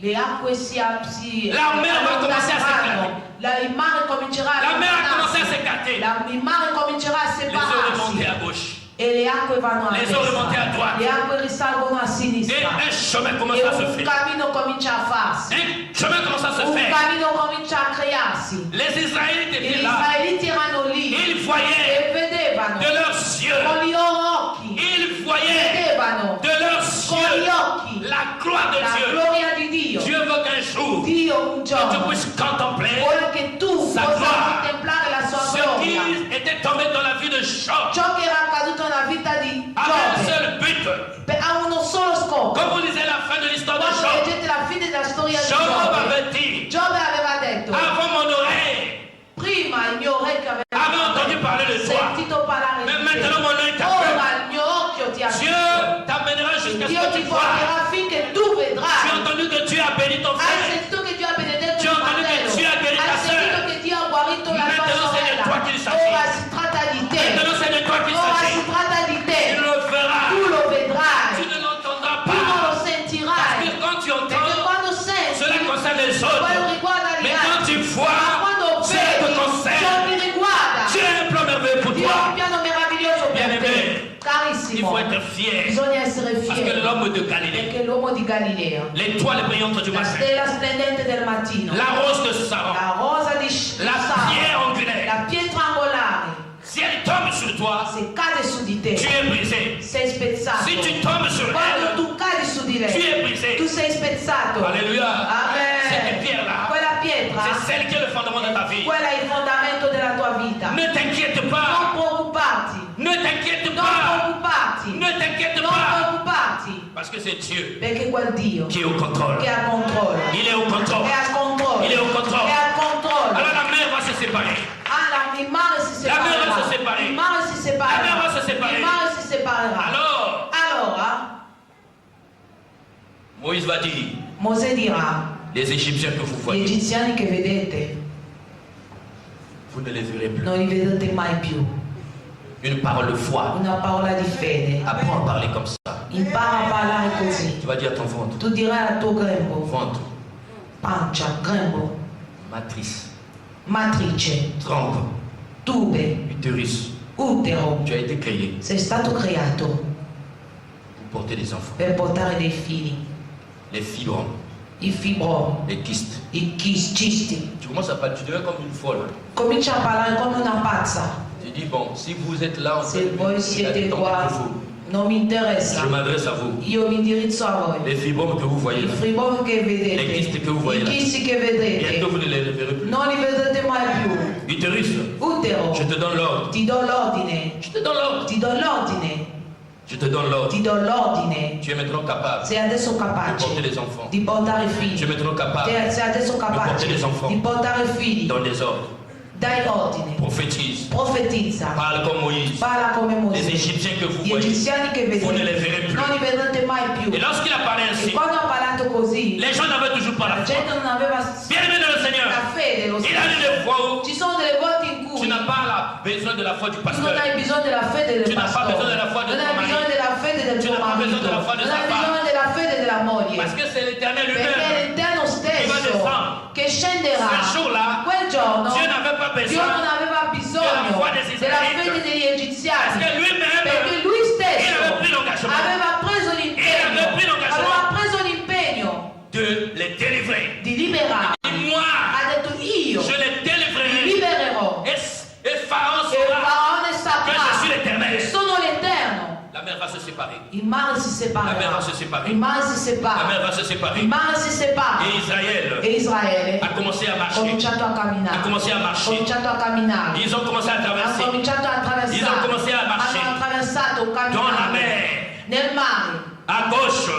le acque si La mer va commencer a allontaneranno. Il mare comincerà a La mer a commencé à allontanarsi. s'écarter. Il mare comincerà a Les eaux remontaient separarsi à gauche. e le acque vanno a Les eaux remontaient à destra, droite. le acque risalgono a Et sinistra un chemin commence e à se un faire. cammino comincia a farsi, Un chemin commence à se un faire. cammino comincia a crearsi. Les Israélites E gli étaient là. israeliti erano lì Ils voyaient e vedevano de leurs yeux. con i loro occhi, Ils voyaient vedevano de leurs con gli yeux occhi la gloire de la Dieu. gloria di Dio. Dieu veut qu'un jour, Dio un que tu giorno puisses contempler vuole che tu Sa possa gloire. contemplare la sua ce gloria. qui était tombé dans la vie de Job. Ciò che era accaduto nella vita di Avec un Giobbe seul but. ha uno solo scopo. Quand vous lisez la fin de l'histoire de Quando Job, leggete la fine della storia di Job Giobbe, avait dit, Giobbe aveva detto, avant mon oreille, prima il mio orecchio avait aveva entendu parler de toi. sentito parlare Mais di maintenant mon œil te. t'a vu. Ora il mio occhio ti ha Dieu visto. t'amènera jusqu'à ce Dio que ti tu vois. porterà finché tu Tu as vedrai. entendu que Dieu a béni ton Hai frère. sentito che Dio ha benedetto Tu il as entendu che fratello. Dio ha guarito ta Hai sentito sœur. che Dio ha guarito la tua Maintenant, c'est de sorella. toi qu'il s'agit. Ora si tratta di te. Maintenant c'est de toi qu'il Ora si s'agit. tratta di Tu te. le verras. Tu lo vedrai. Tu ne l'entendras Tu non lo pas. Parce sentirai. que quand tu Perché entends, quando senti, cela concerne les autres. quello riguarda gli Mais quand altri. tu Ma vois, quando cela te vedi, ciò concerne. ti riguarda. Dieu a un plan merveilleux pour Dio ha un toi. piano meraviglioso per Bien-aimé, te. Il Carissimo, faut être fier. bisogna essere Parce que fieri. l'homme de Galilée, Perché l'uomo di Galilea, l'étoile brillante du la matin, stella splendente del mattino, la rose de Saron, la rosa di la Sara, pierre angulaire, la pietra angolare, si elle tombe sur toi, se cade su di te, tu es brisé. sei spezzato. Si tu tombes sur Quando elle, tu cadi su di tu lei, es brisé. tu sei spezzato. Alléluia. Cette Amen. pierre-là, Quella pietra, c'est celle qui est le fondement de ta vie. quella è il fondamento della tua vita. Ne t'inquiète Non pas. preoccuparti, Ne t'inquiète non pas. preoccuparti, Ne t'inquiète non pas. preoccuparti, Parce que c'est Dieu perché quel Dio qui est au contrôle. che ha controllo, Il est au contrôle. è al controllo, Il est au è contrôle. al controllo. Alors la mer va se séparer. Il mare si La mer separerà. va se separare. Il mare si separerà. La mer va se separare. Il mare si separerà. Alors, Allora, Moïse va dire, Mosè dirà, les Égyptiens que vous gli voyez, egiziani che vedete, vous ne les verrez plus. non li vedrete mai più. Une parole de foi. Una parola di fede. Apprends à parler comme ça. Impara a parlare così. Tu vas dire à ton ventre, Tu dirai al tuo grembo, ventre, pancia, grembo, matrice, matrice, trompe, tube, utérus. utero. Tu as été créé Sei stato creato pour porter des enfants. per portare dei figli. Les fibres, I fibromi, les kystes. i cisti. Tu commences à parler, tu deviens comme une folle. Comincia a parlare come una pazza. Tu dis, bon, si vous êtes là, en Se fait, voi il a siete du temps qua, pour vous. non mi interessa. Je m'adresse à vous. Io mi indirizzo a voi. Les fibromes que vous voyez I là, fibromi che Les vedete, chisti che voi voyez i là. chisti che vedete, bientôt vous ne les verrez plus. non li vedrete mai più. Utérus, Utero, je te donne l'ordre. ti do l'ordine, Je te donne l'ordre. ti do l'ordine, Je te donne l'ordre. ti do l'ordine. Tu es maintenant capable Sei adesso de capace porter des enfants. di portare Tu es figli. maintenant capable Sei adesso porter capace des enfants. di portare figli. dans les ordres. Dai ordine, Prophétise. profetizza, Parle comme Moïse. parla come Les Mosè. Égyptiens que vous Gli voyez, egiziani che vous ne les vedete, verrez plus. non li vedrete mai più. Et lorsqu'il a parlé E ainsi, quando ha parlato così, les gens n'avaient toujours pas la la foi. gente non aveva Bien-aimé dans le Seigneur, la fede, lo il a eu des fois où Ci sono delle volte in tu cui n'as pas besoin de la foi du tu non pasteur. hai bisogno della fede del Tu n'as pas pastore, besoin de la foi de non ton hai mari. bisogno della fede del Tu tuo n'as pas besoin marito, de la foi de non sa hai femme. bisogno della fede della moglie, Parce que c'est l'Éternel perché è lui-même l'Eterno va stesso descendre. che scenderà. Ce jour-là, Quel giorno Dieu n'avait pas Dio besoin non aveva bisogno foi des della Israélite. fede degli egiziani, parce que lui-même, perché lui il stesso avait pris l'engagement aveva preso l'impegno, aveva preso l'impegno de les délivrer. di liberare. Et moi, Ha detto io je les li délivrerai. libererò Et Pharaon e saura Faraone que je suis saprà l'Éternel. che sono l'Eterno. La mer va se séparer. Il mare si La mer separerà. va se séparer. Il mare si La separa. mer va se séparer. Il mare si separa. Et Israël E Israele a commencé à ha marcher. cominciato a camminare. Ha cominciato a marcher. cominciato a camminare. Ils ont commencé à Hanno traverser cominciato a attraversare. Ils ont commencé à marcher. Hanno attraversato un dans la camminare. mer. Nel mare, À gauche,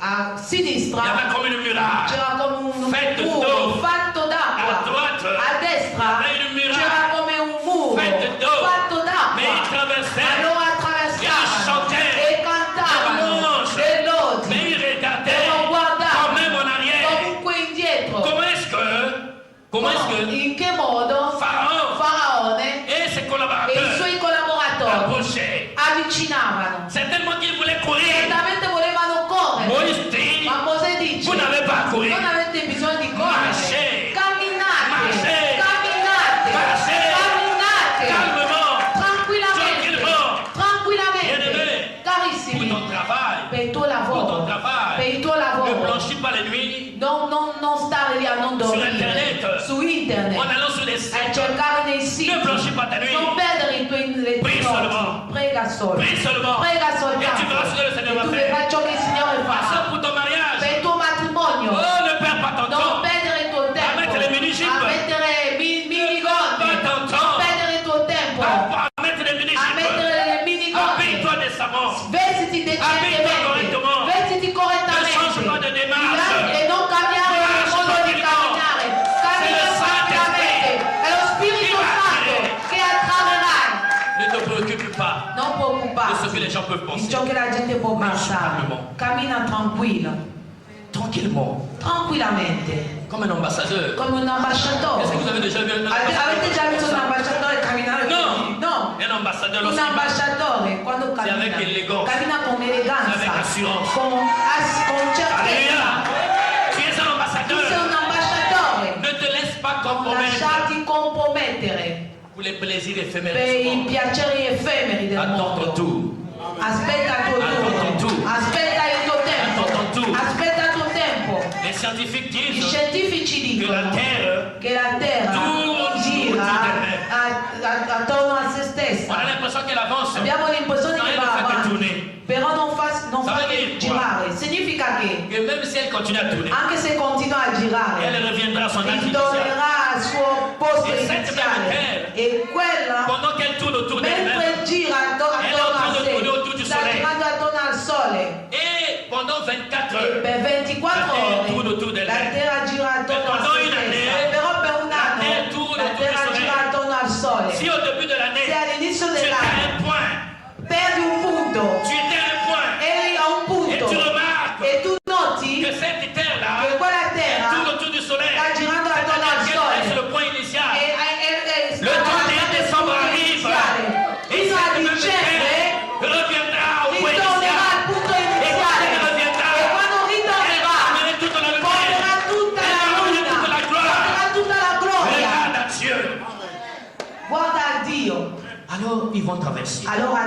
a il y sinistra, avait comme une muraille. c'era come un Fatta muro d'oro. fatto À d'acqua. droite, A destra il y avait une muraille. c'era come un muro Fatta d'oro. fatto Mais ils d'acqua. traversaient. Allora Ils attraversavano chantaient. e cantavano Des louanges. dei lodi. Mais ils regardaient E non guardavano quand même en arrière. comunque indietro. Comment est-ce que In che modo Pharaon Faraone et ses e i collaborateurs suoi collaboratori approchaient? avvicinavano? Certainement qu'ils voulaient courir. Certamente volevano correre. Moïse dit, Ma Mosè dice: vous n'avez pas à courir. non avete bisogno di correre. Marchez. Camminate. Marchez. Camminate. Marchez. Camminate. Calmement. Tranquillamente. Bien-aimé. Tranquillamente. Pour Carissimi. ton travail. Per il tuo Pour lavoro. ton travail. Per il tuo Ne lavoro. blanchis pas les nuits Non stare lì a non dormire. Internet. Su internet. en allant sur les A sites. cercare nei siti. Ne blanchis pas ta nuit. Non perdere le tue Prie notti. seulement. Prega solo. Prie seulement. Prega Et soltanto. tu verras ce que le Seigneur E va tu faire. vedrai ciò che il Signore Pas ça fa. pour ton mariage. Per il tuo matrimonio. Oh, ne perds pas ton Non temps. perdere il tuo tempo. A mettere le mini-jeep. A mettere minigonni. Pas ton Non temps. perdere il tuo tempo. À mettre les A mini-jeeps. mettere le minigonni. Habille-toi décemment. Vestiti decentemente. correttement. Vestiti correttamente. Ne change pas de démarche. E non cambiare il modo di camminare. Cammina tranquillamente. È lo Spirito Santo che attraverai. Ne te préoccupe pas Non de preoccuparti ce que les gens peuvent di penser. ciò che la gente può pensare. Cammina tranquilla, Tranquillement. tranquillamente, Comme un ambassadeur. come un ambasciatore. Est-ce que vous avez déjà vu un Avete già visto un ambasciatore camminare No. così? No. Un ambassadeur Un lorsqu'il va, ambasciatore quando C'est cammina, avec élégance. cammina con eleganza, C'est avec assurance. con certezza. Alléluia. Tu es un Tu sei ambassadeur. un ambasciatore. Ne te laisse pas Non compromettre lasciarti compromettere pour les plaisirs éphémères per du i monde. piaceri effemeri del Attends ton mondo. tour. Aspetta il tuo Attends ton turno. tour. Aspetta il tuo tempo. Attends ton tour. Aspetta il tuo tempo. Les scientifiques I disent scientifici que la dicono Terre, che la Terra tourne gira autour d'elle-même. attorno a se on stessa. a l'impression qu'elle avance. Abbiamo l'impressione Non, che elle va ne fait que avanti, tourner. però non fa Ça veut che dire quoi? girare. Significa che Et même si elle continue à tourner, anche se continua a girare, elle reviendra à son âge initial. ritornerà al suo posto E cette iniziale. même E quella, Pendant qu'elle tourne autour d'elle-même, mentre gira attorno Elle est en train de a tourner autour du sé, sta soleil. girando attorno al sole. et pendant 24 E heures, per 24 La Terra ore tourne autour la d'elle-même. Terra gira attorno Mais a pendant se une année, stessa. Però per un la anno Terre tourne la autour du Terra soleil. gira attorno al sole. si au début de l'année, Se all'inizio tu étais à dell'anno un point, perdi un punto, tu étais à un point, eri a un et punto tu remarques e tu noti que cette terre-là, che quella elle Terra tourne autour du soleil. sta girando attorno al C'est-à-dire qu'elle reste sole. le point initial. Le Le 31 décembre arrive. Et fino a cette même dicembre terre reviendra au point ritornerà al initial. punto Et quand iniziale elle reviendra, e quando elle ritornerà va amener toute la porterà lumière. tutta Elle la va amener luna, toute la gloire. porterà tutta la gloria. Regarde à Dieu. Guarda a Dio, Alors ils vont traverser. allora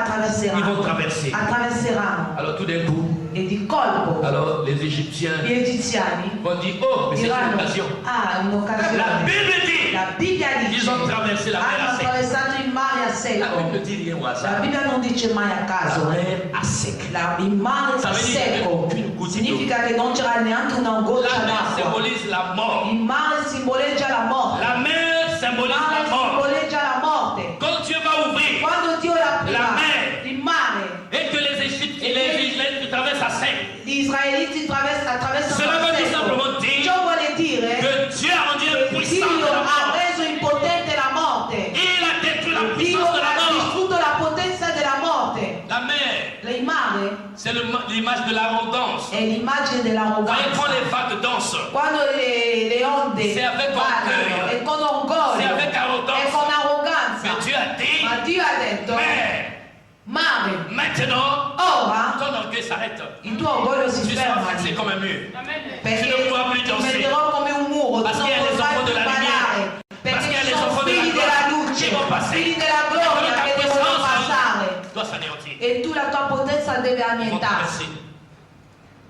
Ils vont traverser. attraverseranno Alors tout d'un coup, e di colpo alors les Égyptiens gli egiziani vont dire, oh, mais c'est une diranno: occasion. ah, La un'occasione. Bible dit, La Bibbia dice ils ont traversé la mer hanno à sec. attraversato il mare a La secco. Bible ne dit rien au La hasard. Bibbia non dice mai a La caso mer à sec. il mare Ça a veut dire secco aucune goutte significa che non c'era neanche una goccia La mer d'acqua. symbolise la mort. Il mare simboleggia la morte. La mer Il symbolise mare la mort. simboleggia la morte. Quand Dieu va ouvrir Quando Dio l'aprirà La mer. il mare, et que les Égyptiens et les Israélites traversent à sec, gli israeliti attraversano cela il veut tout secco. simplement dire Ciò vuole dire que Dieu a rendu che puissant Dio de la ha mort. reso impotente la morte. Il a détruit la Dio puissance de la ha mort. distrutto la potenza della morte. La mer, Il mare c'est l'image de l'arrogance. è l'immagine Quand dell'arroganza. les vagues dansent, Quando le onde C'est avec ballano orgoglio. e con orgoglio c'est avec e arrogance. con arroganza. Mais Dieu a dit, Ma Dio ha detto: mais mare, maintenant, ora ton orgueil s'arrête. il tuo orgoglio si Tu seras ferma fixé lì, comme un mur. perché Tu ne pourras plus ti danser. metterò come un muro, tu Parce non qu'il y a des potrai cosa deve Ils vont annientarsi. traverser.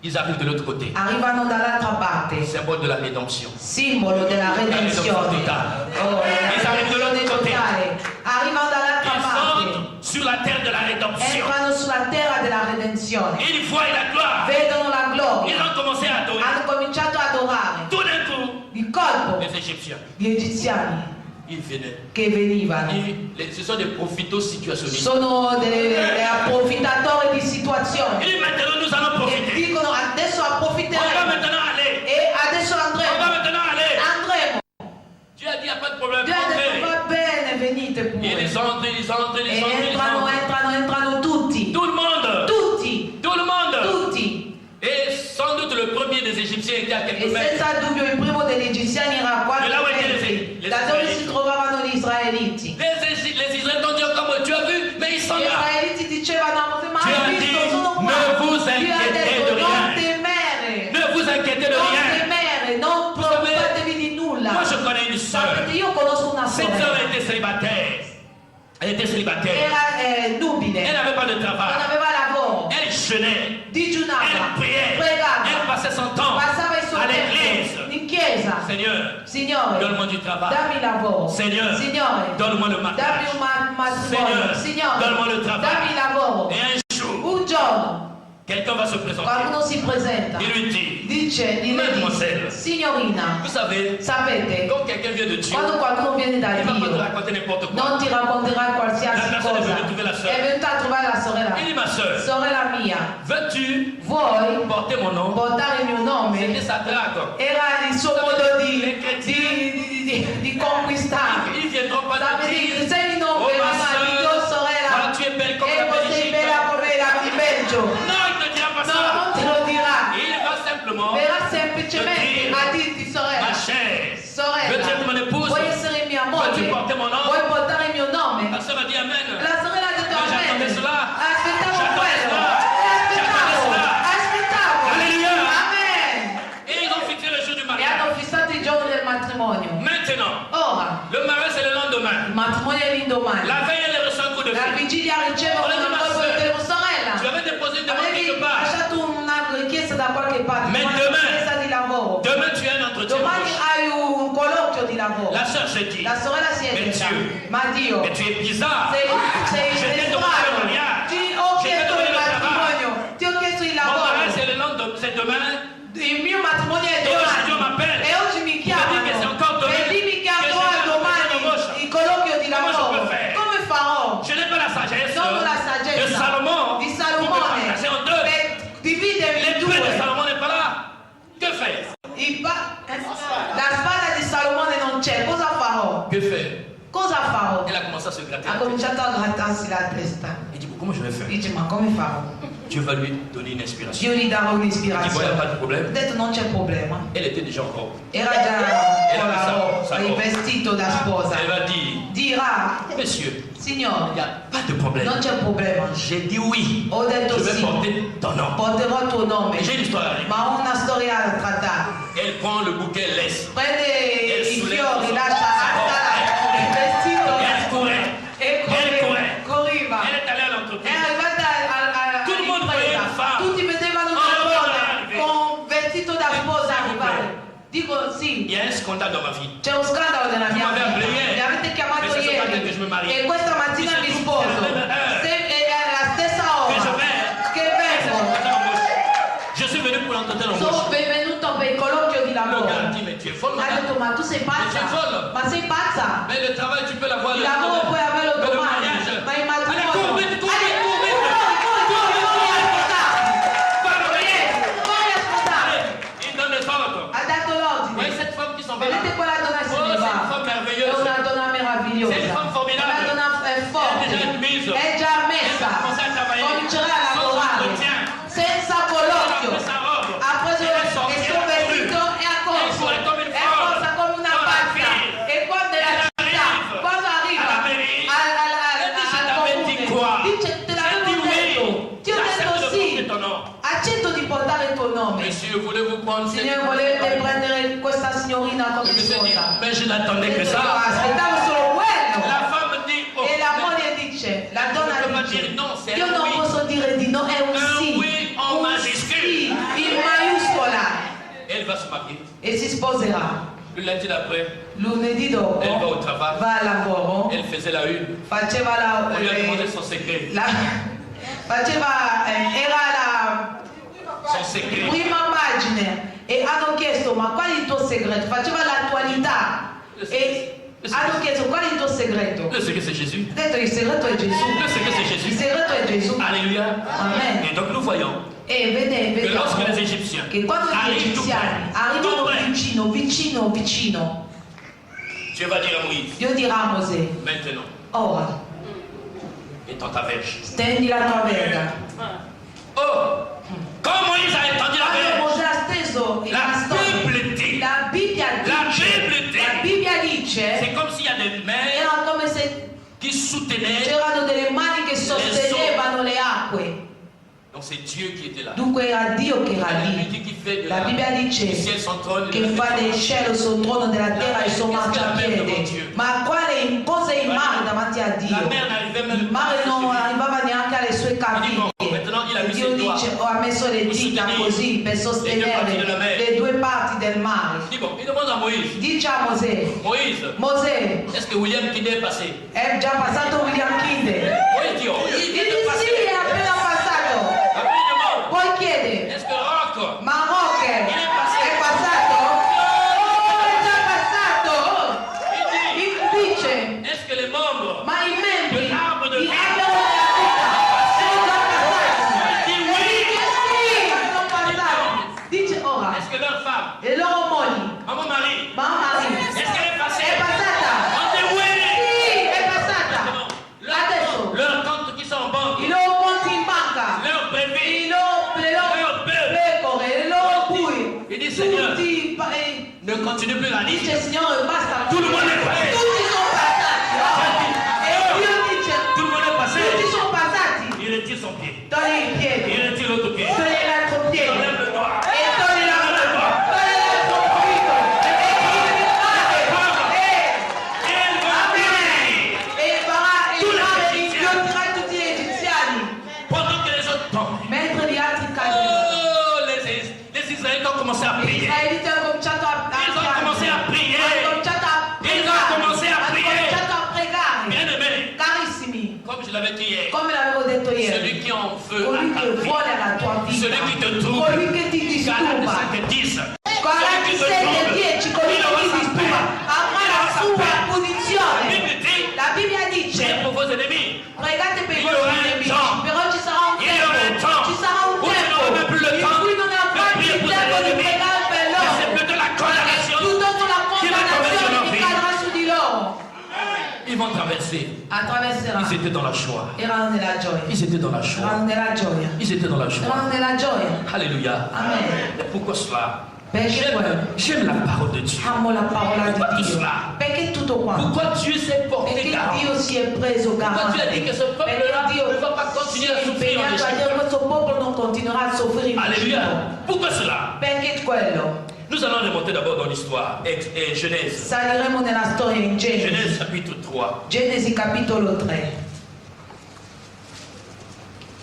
Ils arrivent de l'autre côté. Arrivano dall'altra parte, Symbole de la rédemption. simbolo della redenzione. Oh, Ils arrivent de l'autre côté. totale. Arrivano dall'altra Ils parte, entrent sur la terre de la rédemption. entrano sulla terra della redenzione, Ils voient la gloire. vedono la Ils gloria, ont commencé à adorer. hanno cominciato ad adorare. Tout d'un coup, Di colpo les Égyptiens, gli egiziani ils venaient. che venivano Ce sont des prophètes-situationnistes. sono dei approfittatori di situazioni Et maintenant, nous allons che profiter. dicono adesso On va approfitteremo maintenant aller. e adesso On va andremo. maintenant aller. Andremo. Tu as dit, il n'y a pas de problème. Dio ha detto Entrez. va bene, venite Et pure. ils entrent, ils entrent, E ils entrent, ils entrano entrent. tutti. Tout le monde. Tutti. Tout le monde. Tutti. Et sans doute le premier des Égyptiens était à quelques E mètres. senza dubbio il primo degli egiziani era qua. E là le Da dove si Israeliti. trovavano gli israeliti? Les Israéliens t'ont dit comme tu as vu, mais ils sont Gli là. israeliti dicevano a Mosè, ma Dio ha hai visto, detto, sono qua. non vous Dio ha inquiétez detto, de non rien. temere. Ne vous inquiétez de Non rien. temere, non Vous savez, preoccupatevi di nulla. Moi je connais une sœur. Sapete, io conosco una Cette sœur sorella. était célibataire. Elle était célibataire. Era nubile, Elle n'avait pas de non travail. aveva lavoro, Elle jeûnait. digiunava, Elle priait. pregava, Elle passait son temps passava il suo à tempo l'église. in chiesa. Seigneur, Signore, donne-moi du travail. dammi lavoro. Seigneur, Signore, donne-moi le dammi mariage. un matrimonio. Seigneur, Signore, donne-moi le travail. dammi lavoro. Et un jour, Un giorno quelqu'un va se présenter. qualcuno si presenta, Il lui dit, dice, gli Mademoiselle. dice, signorina, vous savez, sapete, quand quelqu'un vient de Dieu, quando qualcuno viene da il ne va pas te Dio, raconter n'importe quoi. non ti racconterà qualsiasi La persona è cosa. venuta a trovare la sorella. È venuta a trovare la sorella. Il dit, ma soeur, Sorella mia, veux-tu vuoi porter mon nom? portare il mio nome? C'était sa drague. Era il suo modo Les chrétiens, di conquistare. ils viendront pas te Sapete, dire, sei in oh nome, ma mamma, soeur, Dio sorella. voilà, tu es belle comme E la poi sei Belgique. bella come la di Belgio. Non, il ne te dira pas No, ça. non te lo dirà. Il va simplement Verrà semplicemente dire, a dirti ma sorella. chère, Sorella, veux-tu être mon épouse? vuoi essere mia Veux-tu moglie? porter mon nom? Vuoi portare il mio nome? La sœur a dit Amen. La sorella ha detto Ma j'attendais amen. cela. Aspettavo J'attendais quello. cela. J'attendais cela. Aspettavo. Alléluia. Amen. Et ils ont fixé le jour du E mariage. hanno fissato il giorno del matrimonio. Maintenant, Ora, le mariage c'est le lendemain. il matrimonio è l'indomani. La veille, elle reçoit un coup de La fil. vigilia riceve Volevo una ma colpo sorella. di telefono. Sorella, Tu avais déposé une demande avevi quelque part. lasciato una richiesta da qualche parte, Mais una demain- richiesta di lavoro. Demain, tu as un entretien. Domani hai un colloquio di lavoro. La sœur se dit, La sorella si è Mais detta, Dieu. ma Dio, mais tu es bizarre. sei Je t'ai demandé le strano. mariage. Ti ho Je t'ai chiesto donné il le travail. matrimonio, ti ho chiesto il Mon lavoro. mariage c'est le lendemain, c'est demain. Il mio matrimonio è E oggi Dio domani. m'appelle. E oggi mi Il m'a dit che c'est encore chiamano. demain. E dimmi che Che ancora je vais domani embauche. il colloquio di Comment je lavoro. peux faire? Come farò? Je n'ai pas la sagesse Non la de saggezza Salomon. di Pour me Salomone partager en deux. per dividermi in L'épée de due. Salomon n'est pas là. Que faire? La spada di Salomone non c'è, cosa farò? Que faire? Cosa farò? Elle a commencé à se gratter. Ha la tête. cominciato a grattarsi la testa. Il dit, comment je vais faire? Dice, ma come farò? Dieu va lui donner une inspiration. Dio gli darò Il dit, bon, il n'y a un'ispirazione. pas de problème. Ho detto, non c'è problema. Elle était déjà en robe. Era già con la sa roba, il roba. vestito da sposa. Elle va dire, Dirà, monsieur, il signore, n'y a pas de problème. non c'è problema. J'ai dit oui. Ho detto Je vais sì, porter ton nom. porterò il tuo nome. Et j'ai une histoire à raconter. Ma ho una storia da trattare. Elle prend le bouquet, elle laisse. Prende i soulève fiori, son- lascia il vestito Elle courait. e corriva. Elle est allée à È l'entreprise. arrivata Tout le monde voyait una femme. tutti vedevano Oh, una dove donna arrivi? con vestito da sposa arrivare. Dico Il sì, y a un scandale dans ma vie. c'è uno scandalo nella Tu mia m'avais appelé vita. ieri. Mi avete chiamato Mais c'est ce matin que je me ieri marie. e questa mattina Dice mi tu, sposo. c'est la même heure. È la stessa Que je ora vais. che vengo. Je suis venu pour l'entretien Sono d'embauche. benvenuto per il colloquio di Le gars lavoro. dit, mais tu es folle, Ha madame. detto, ma tu sei Mais tu es pazza? folle. Ma sei pazza? Mais le travail, tu peux l'avoir. Il lavoro puoi averlo Mais le domani, mariage. ma il Allez, matrimonio... cours vite, cours vite, cours vite. Vai ascoltare! Il donne les ordres. Ha dato Vous l'ordine. voyez cette femme qui s'en va là? Vedete quella donna che se Oh, ne c'est une va? femme È merveilleuse. una donna meravigliosa. C'est une femme formidable. Una donna forte. Elle est déjà mise. È già messa. Elle va commencer à travailler. Comincerà a Sans lavorare. entretien. Senza Elle a colloquio. pris sa robe. Ha preso Elle est il sortie, suo elle a couru. vestito e ha corso. courait comme une È folle. corsa come una Dans la pazza. ville. E quando è la Elle città, arrive. quando arriva À la mairie. Elle dit, je al t'avais comune, dit quoi? dice, te J'ai l'avevo dit detto. oui. Ti ho J'accepte detto de sì. porter ton nom. Accetto di portare il tuo nome. Monsieur, voulez-vous prendre cette Signore, volete prendere questa signorina come Je me suis dit, sposa? mais je n'attendais que ça. Aspettavo solo quello. La femme dit, oh, E la moglie dice, la donna je ne peux pas dice, dire non, c'est io un non oui. posso dire di no, è un Un e si sposerà. Le lundi d'après, Lunedì dopo elle va au travail. va al lavoro, Elle faisait la une. faceva On lui a demandé son secret. era Son la secret. prima pagina e hanno chiesto ma qual è il tuo segreto? Faceva l'attualità e hanno chiesto qual è il tuo segreto? Le secret c'est Jésus. Ha detto il segreto è Gesù. Le secret c'est Jésus. Il segreto è Gesù. Alléluia. Amen. Et donc nous voyons E que vediamo lorsque les Égyptiens che quando gli arrivent tout egiziani près, arrivano tout près, vicino, Dieu va dire à Moïse, Dio dirà a Mosè, maintenant, ora étends ta verge. stendi la tua verga. Oh, quand Moïse a étendu la Quando verge, Mosè ha steso il La bastone, Bible dit. la Bibbia dice, c'est comme s'il y a des mains era come se qui soutenaient. c'erano delle mani che sostenevano le acque. Donc c'est Dieu qui était là. Dunque era Dio che era La Bible lì. dit qu'il fait de La Bibbia du dice ciel son trône. che fa del cielo il suo trono, della terra il suo marciapiede. Ma quale cosa è il mare davanti a La Dio? mer n'arrivait même Il mare non arrivava neanche alle sue caviglie. E Dio dice, ha messo le dita così per sostenere le due parti del mare. Il dit bon, il demande à Moïse. Dice a Mosè, Moïse, Mosè, est-ce que William Kinder est passé? è già passato William Kinder? Moïse dit, oh, il Gli vient de dice passer. sì, è appena passato. Après il demande, Poi chiede, est-ce que Roc Marocco è passato? Oh, è già passato. il Dice, dit, est-ce que les membres ma i membri di L'arbre de albero vita della vita sono già passati? dit E oui? dice sì, sono passati. Dice ora, Est-ce que leur femme, le loro mogli, maman Marie, mamma est-ce qu'elle est passée? è passata? On dit oui! Sì, è passata. Adesso Leurs comptes qui sont en banque, i loro conti in banca, leurs bébés, le loro pecore, le loro bui, il dit Seigneur, tutti ne continue plus la liste. dice Signore basta, Tout le monde est passé. tutti sono passati. E Dio dice Tout le monde est passé. tutti sono passati. Il retire son pied. Togli il piede, Il retire l'autre pied. togli l'altro piede Enlève le doigt. e togli l'altro dito Et elle va guérir. e farà il male inghiottire tutti gli egiziani Pendant que les autres tombent. mentre gli altri cadono. Oh, les Israélites ont commencé à Gli prier. israeliti hanno cominciato a Ils ont commencé à prier. hanno cominciato a Ils ont commencé à hanno prier. cominciato a pregare. Bien-aimés, Carissimi, comme je l'avais dit hier, come l'avevo detto ieri, celui qui en veut colui à che ta vie, vuole la tua vita, celui qui te trouble, colui che ti disturba, 47-10, 47:10, colui che ti disturba avrà la sua la punizione. Bible dit, La Bibbia priez dice, pour vos ennemis. pregate per i Il y aura vostri un nemici, temps. però ci sarà un Il y aura un tempo, temps ci sarà un où tu tempo n'auras même plus le in temps cui non de avrai prier più il pour tempo tes di ennemis. pregare per Mais c'est loro, plutôt la condamnation piuttosto la qui va tomber sur leur condannazione che vie. cadrà su di loro. Ils vont traverser. Attraverserà. Ils étaient dans la joie. Erano nella gioia. Ils étaient dans la joie. Erano nella gioia. Ils étaient dans la joie. Erano nella gioia. Alléluia. Amen. Et pourquoi cela? Perché quello? J'aime la parole de Dieu. Amo la parola Pourquoi tout di Dio. cela? Perché tutto quanto? Pourquoi Dieu s'est porté Perché garant? Dio si è preso Pourquoi garante. Dieu a dit que ce Perché peuple-là Dio ne va pas si continuer à è souffrir en impegnato a Égypte? dire questo popolo non continuerà a soffrire in Alléluia. Egitto. Pourquoi cela? Perché quello? Nous allons remonter d'abord dans l'histoire. Et Genèse. Saliremo nella storia in Genèse Genesi. chapitre 3. Genesi capitolo 3.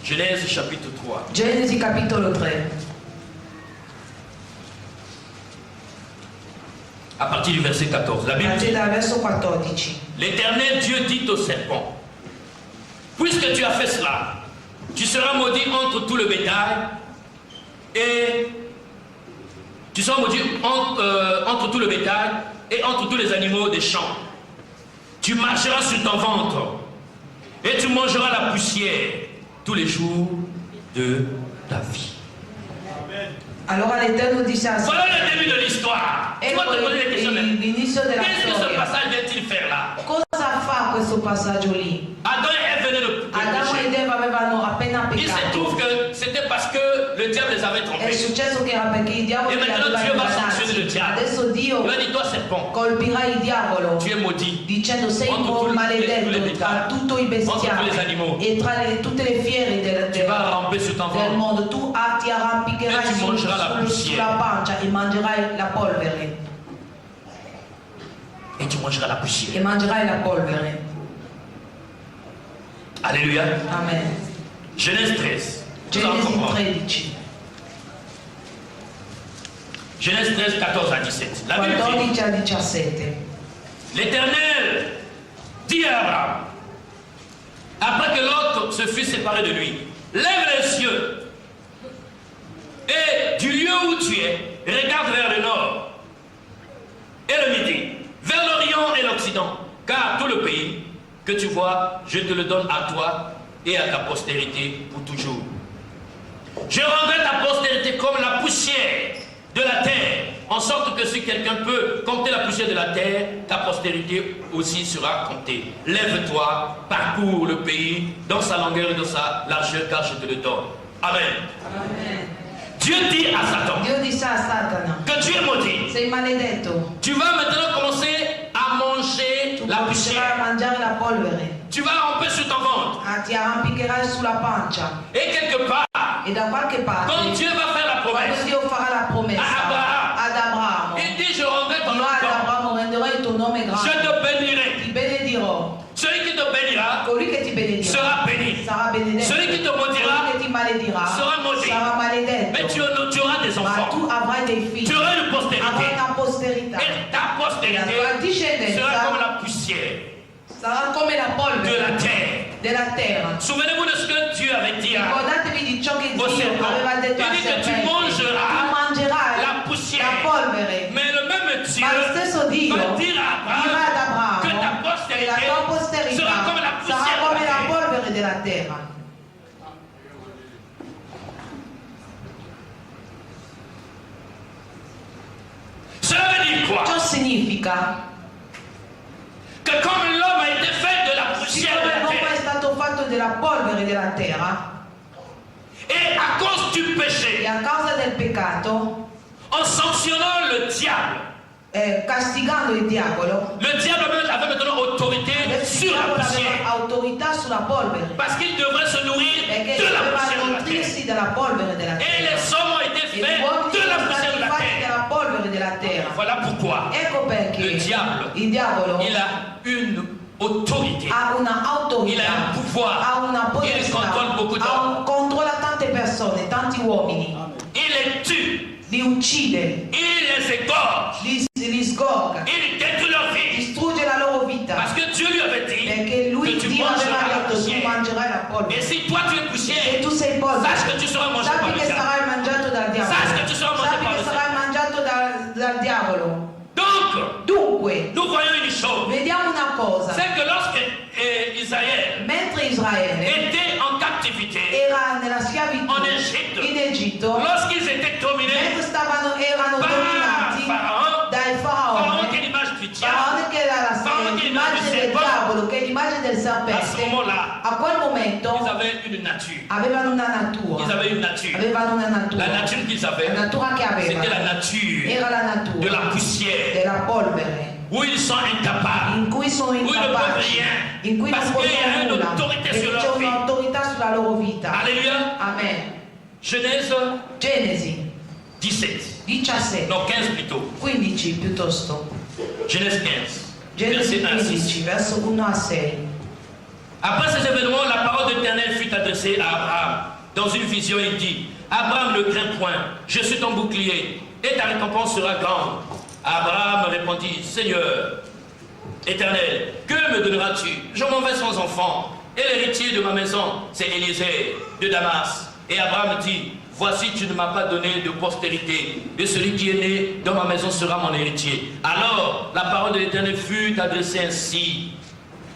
Genèse chapitre 3. Genesi capitolo 3. À partir du verset 14. La Bible Partite dit, dal verso 14. l'Éternel Dieu dit au serpent, puisque tu as fait cela, tu seras maudit entre tout le bétail et tu seras maudit entre tout le bétail et entre tous les animaux des champs. Tu marcheras sur ton ventre et tu mangeras la poussière tous les jours de ta vie. Allora l'Eterno disse a Voilà le début de l'histoire. Tu vas te ecco poser des questions. l'inizio della Qu'est-ce que ce storia. passage vient-il faire là? Cosa fa questo passaggio lì? Adam et Ève venaient de Adamo pécher. ed Eva avevano appena Il se peccato. trouve que c'était parce que le diable les avait È trompés. successo che era perché il diavolo E li maintenant aveva Dieu va sanctionner le ingannati. diable. Adesso Dio Il a dit, toi serpent, colpirà il diavolo tu es maudit. dicendo sei Contro tutti- maledetto tutti- tra tutto i Contro tutti bestiame les animaux. e tra tutte le fiere Tu vas ramper sur ton del ventre. mondo. Tu ti arrampicherai E tu mangerai la poussière. sulla pancia e mangerai la polvere. Et tu mangeras la poussière. E mangerai la polvere. Alléluia. Amen. Genèse 13. Nous allons Genesi comprendre. 13. Genèse 13, 14 à 17. La Bible dit, 14 a 17. l'Éternel dit à Abraham, après que Lot se fut séparé de lui, lève les cieux et du lieu où tu es, regarde vers le nord et le midi, vers l'Orient et l'Occident, car tout le pays que tu vois, je te le donne à toi et à ta postérité pour toujours. Je rendrai ta postérité comme la poussière de la terre, en sorte que si quelqu'un peut compter la poussière de la terre, ta postérité aussi sera comptée. Lève-toi, parcours le pays dans sa longueur et dans sa largeur, car je te le donne. Amen. Amen. Dieu dit à Satan, Dio disse a Satana, que tu es maudit. sei maledetto. Tu vas maintenant commencer à manger Tu la comincerai poussière. a mangiare la polvere. Tu vas ramper sur ton ventre. Ti arrampicherai sulla pancia. Et quelque part, E da qualche parte, quand Dieu va faire la quando promesse, Dio farà la promessa ad Abramo, il dit, je rendrai ton io nom ad grand. Abramo renderai il tuo nome Je grande. te bénirai. Ti benedirò. Celui qui te bénira Colui che ti benedirà sera béni. sarà benedetto. Celui qui te maudira Colui che ti maledirà sera maudit. sarà maledetto. Mais tu auras des Ma enfants. tu avrai dei figli, Tu auras une avrai postérité. una posterità. Et ta La tua postérité sera comme discendenza la poussière sarà come la de polvere la terre. della terra. Souvenez-vous de ce que Dieu avait dit à Ricordatevi di ciò che au Dio serpent. aveva detto Il al dit que tu serpente. mangeras Tu mangerai la poussière. la polvere. Mais le même Dieu Ma lo stesso Dio va dire à dirà ad Abraham que ta Abramo che la postérité tua posterità sera comme la poussière sarà de come la la terre. polvere della terra. Cela veut dire quoi? Ciò significa Que comme l'homme a été fait de la poussière de siccome la l'uomo è terre, stato fatto della polvere della terra et à cause du e péché, a causa del peccato, en sanctionnant le diable, castigando il diavolo, le diable avait maintenant autorité adesso il sur la diavolo poussière. aveva autorità sulla polvere Parce qu'il devrait se nourrir perché de la doveva poussière de la terre. nutrirsi della polvere della Et terra. les hommes ont été E gli faits uomini de la sono poussière de stati la fatti terre. della polvere della terra. Voilà pourquoi Ecco perché le diable, il diavolo il a une autorité. ha una autorità, Il a un pouvoir. ha una Il potestà, contrôle beaucoup d'hommes. controlla tante persone, tanti uomini, Il les tue, li uccide, il les égorge, li sgorga, il détruit leur vie. distrugge la loro vita, Parce que Dieu lui avait dit perché lui que tu Dio aveva mangeras la detto tu poussière. mangerai la Et polvere. si toi tu es Se poussière, tu sei polvere, sache que tu seras mangé par sappi le che diable. sarai mangiato dal diavolo, Sache que tu seras mangé sappi par che le sarai mangiato dal diavolo. Donc, Dunque, nous voyons une chose. vediamo una cosa, C'est que lorsque Israël mentre Israele était en captivité era nella schiavitù en Égypte, in Egitto, lorsqu'ils étaient dominés mentre erano par dominati Pharaon, dal Pharaon qui est faraone, l'image du diable, faraone che era Faraone che è l'immagine l'immagine del del diavolo, che è l'immagine del à ce serpente, moment-là, a quel ils momento avaient une nature. avevano una Ils natura, avaient une nature. avevano una La natura, nature qu'ils avaient, la natura che c'était la avevano nature era la de natura la poussière, della polvere, où ils sont incapables. in cui sono Ils ne peuvent incapaci, rien. in cui non Parce qu'il y a possono une nulla, autorité perché sur c'è leur vie. un'autorità sulla loro vita. Alléluia. Amen. Genèse Genesi 17. 17, Non, 15 plutôt. 15 piuttosto. Genèse 15. Genesi Verset 1 à 6. 15, verso 1 a 6. Après ces événements, la parole de l'Éternel fut adressée à Abraham. Dans une vision, il dit, Abraham, ne crains point, je suis ton bouclier, et ta récompense sera grande. Abraham répondit, Seigneur, Éternel, que me donneras-tu? Je m'en vais sans enfant, et l'héritier de ma maison, c'est Élisée de Damas. Et Abraham dit, voici, tu ne m'as pas donné de postérité, et celui qui est né dans ma maison sera mon héritier. Alors, la parole de l'Éternel fut adressée ainsi,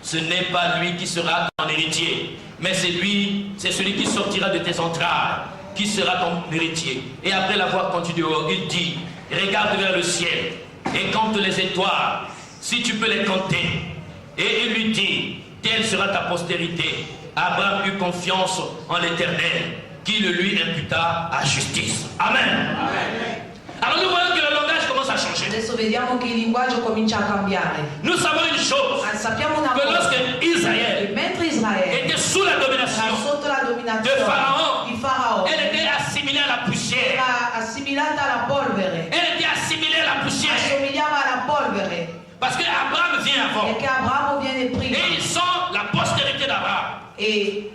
ce n'est pas lui qui sera ton héritier, mais c'est celui qui sortira de tes entrailles, qui sera ton héritier. Et après l'avoir conduit dehors, il dit, regarde vers le ciel, et compte les étoiles, si tu peux les compter. Et il lui dit, telle sera ta postérité. Abraham eut confiance en l'Éternel, qui le lui imputa à justice. Amen. Alors nous voyons que le langage commence à changer. Adesso vediamo che il linguaggio comincia a cambiare. Nous savons une chose, Sappiamo una que cosa, lorsque Israël mentre Israele était sous la domination era sotto la de dominazione Pharaon, di Faraone, elle était assimilée à la poussière. era assimilata alla polvere, Elle était assimilée à la poussière. assomigliava alla polvere, Parce que Abraham vient avant. perché Abramo viene prima Et ils sont la postérité d'Abraham. e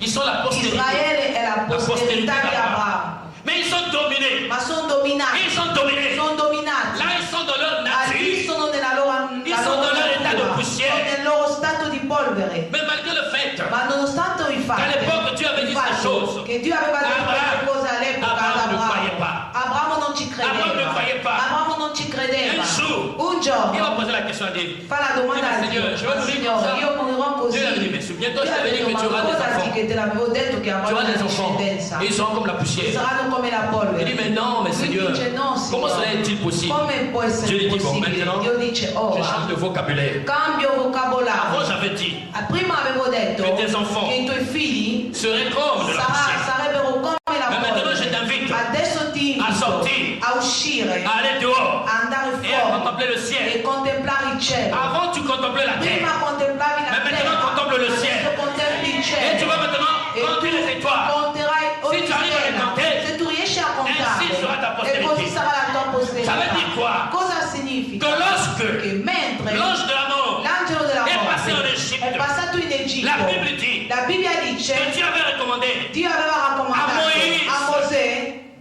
Ils sont la postérité. Israele è la postérité posterità di d'Abraham. Abramo, Mais ils Ils sont dominés. ma sono dominati. Ils sont dominés. Sono dominati. Là, ils sont dans leur Lì nature. sono nella loro Ils sont dans leur état de natura, poussière. sono nel loro stato di polvere. Mais malgré le fait Ma nonostante il fatto qu'à l'époque Dieu avait dit ces choses, che Dio aveva detto queste cose all'epoca ad Abramo ne croyait pas. Abramo non ci credeva. Abramo ne croyait pas. Abramo non ci credeva. Un jour, Un il va giorno poser la question à Dieu. fa la domanda a Seigneur, Dio: je vais mourir Signore, comme ça. io morirò così. Dieu l'avait dit, mais souviens-toi, je Dio t'avais dit aveva que tu detto, auras ma des cosa enfants. che te l'avevo detto che Tu avrai auras una des enfants. discendenza. Et ils seront comme la poussière. Saranno come la polvere. Il dit, mais non, mais Lui Seigneur, dice, no, comment Signore. cela est-il possible? Come può Dieu essere lui dit, bon, possibile? maintenant, Dio dice: je ora change de vocabulaire. cambio Avant, vocabolario. j'avais dit, Prima avevo detto che tes enfants che i tuoi figli seraient comme de la poussière. sarebbero come la Mais maintenant, je polvere. t'invite Adesso ti a invito sortir, a uscire, à aller dehors a andare et à fuori contempler le e ciel. contemplare il cielo. Avant, tu contemplais la terre. Prima contemplavi la Mais maintenant, terra, contemple le ciel. adesso contempli il Et cielo. tu vas maintenant E compter les étoiles. conterai ogni tu arrives à les stella. compter, Se tu riesci a contare, ainsi sera ta e postérité. così sarà la tua posterità. Ça veut dire quoi? Cosa significa? Que lorsque Che mentre l'ange de la mort l'angelo della è morte passato in Egitto, è passato in Egitto, la Bible dit la Bibbia dice que Dieu avait recommandé Dio aveva raccomandato a Moïse a Mosè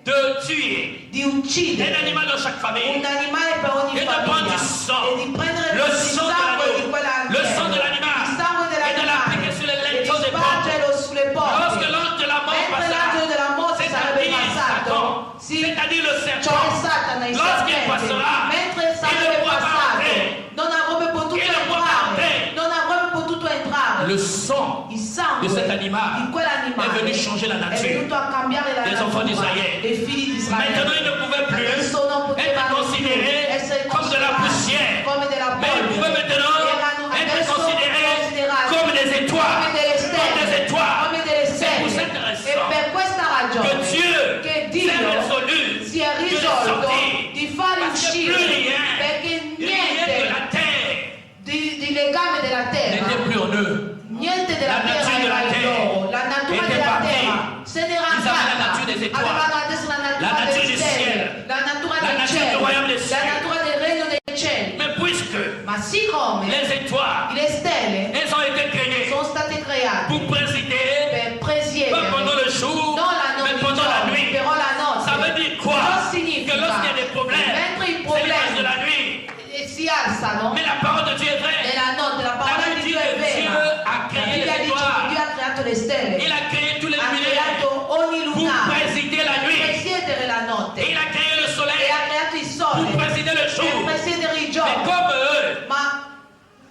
de tuer di un uccidere animal dans chaque famille un animale per ogni e di prendere famiglia il sang, e di prendere le il sang sangue de di quella l'agneau, le sang de l'animal, il sangue et de l'appliquer dell'animale sur les e di lentilles des portes. spargerlo sulle Lorsque porte. l'ange de la mort Mentre l'angelo passera, della morte sarebbe c'est-à-dire passato, Satan, sì, c'est-à-dire le cioè serpent, Satana, il lorsqu'il serpente, passera, mentre il ne sarebbe pourra pas passato, entrer. non avrebbe potuto Il ne pourra pas entrare, entrer. non avrebbe potuto entrare. le sang Il sangue de cet animal di quell'animale è venuto a changer la è nature venuto a cambiare la des natura enfants d'Israël. dei figli di Israele. Maintenant, ils ne pouvaient plus Adesso non être potevano più considérés essere comme de la considerati poussière, come della mais ils pouvaient polvere. maintenant Erano être adesso considérés considerati comme des étoiles, come delle comme des stelle, étoiles. come delle C'est pour stelle. cette E raison per questa ragione que Dieu che s'est Dio résolu si è de les risolto sortir. di fare Parce que uscire, plus rien, perché rien de niente la terre di legame della terra, n'était plus en eux. niente della La terra nature era della in terra loro, la natura était della partie. terra se n'era Ils avaient la andata, nature des étoiles. avevano adesso la La natura nature delle du stelle, ciel. la natura La del nature cielo, du royaume des la cieux. natura del regno dei cieli. Mais puisque Ma siccome les étoiles, le stelle elles ont été créées sono state create pour présider, per presiedere, pas pendant le jour, non la mais notte, pendant la nuit. però la notte. Ça veut dire quoi? Cosa significa? Que lorsqu'il y a des problèmes, Mentre i c'est l'image de problemi la nuit. si alzano, Mais la parole de Dieu est vraie. nella notte la La parola Bible di dit Dio è que Dieu vera. a La créé Bibbia les dice che étoiles. Dio ha creato le stelle, Il a créé tous les ha luminaires creato ogni pour lunare présider la per nuit. presiedere la notte Et il a créé le e soleil ha creato il pour sole présider le per jour. presiedere il Mais giorno.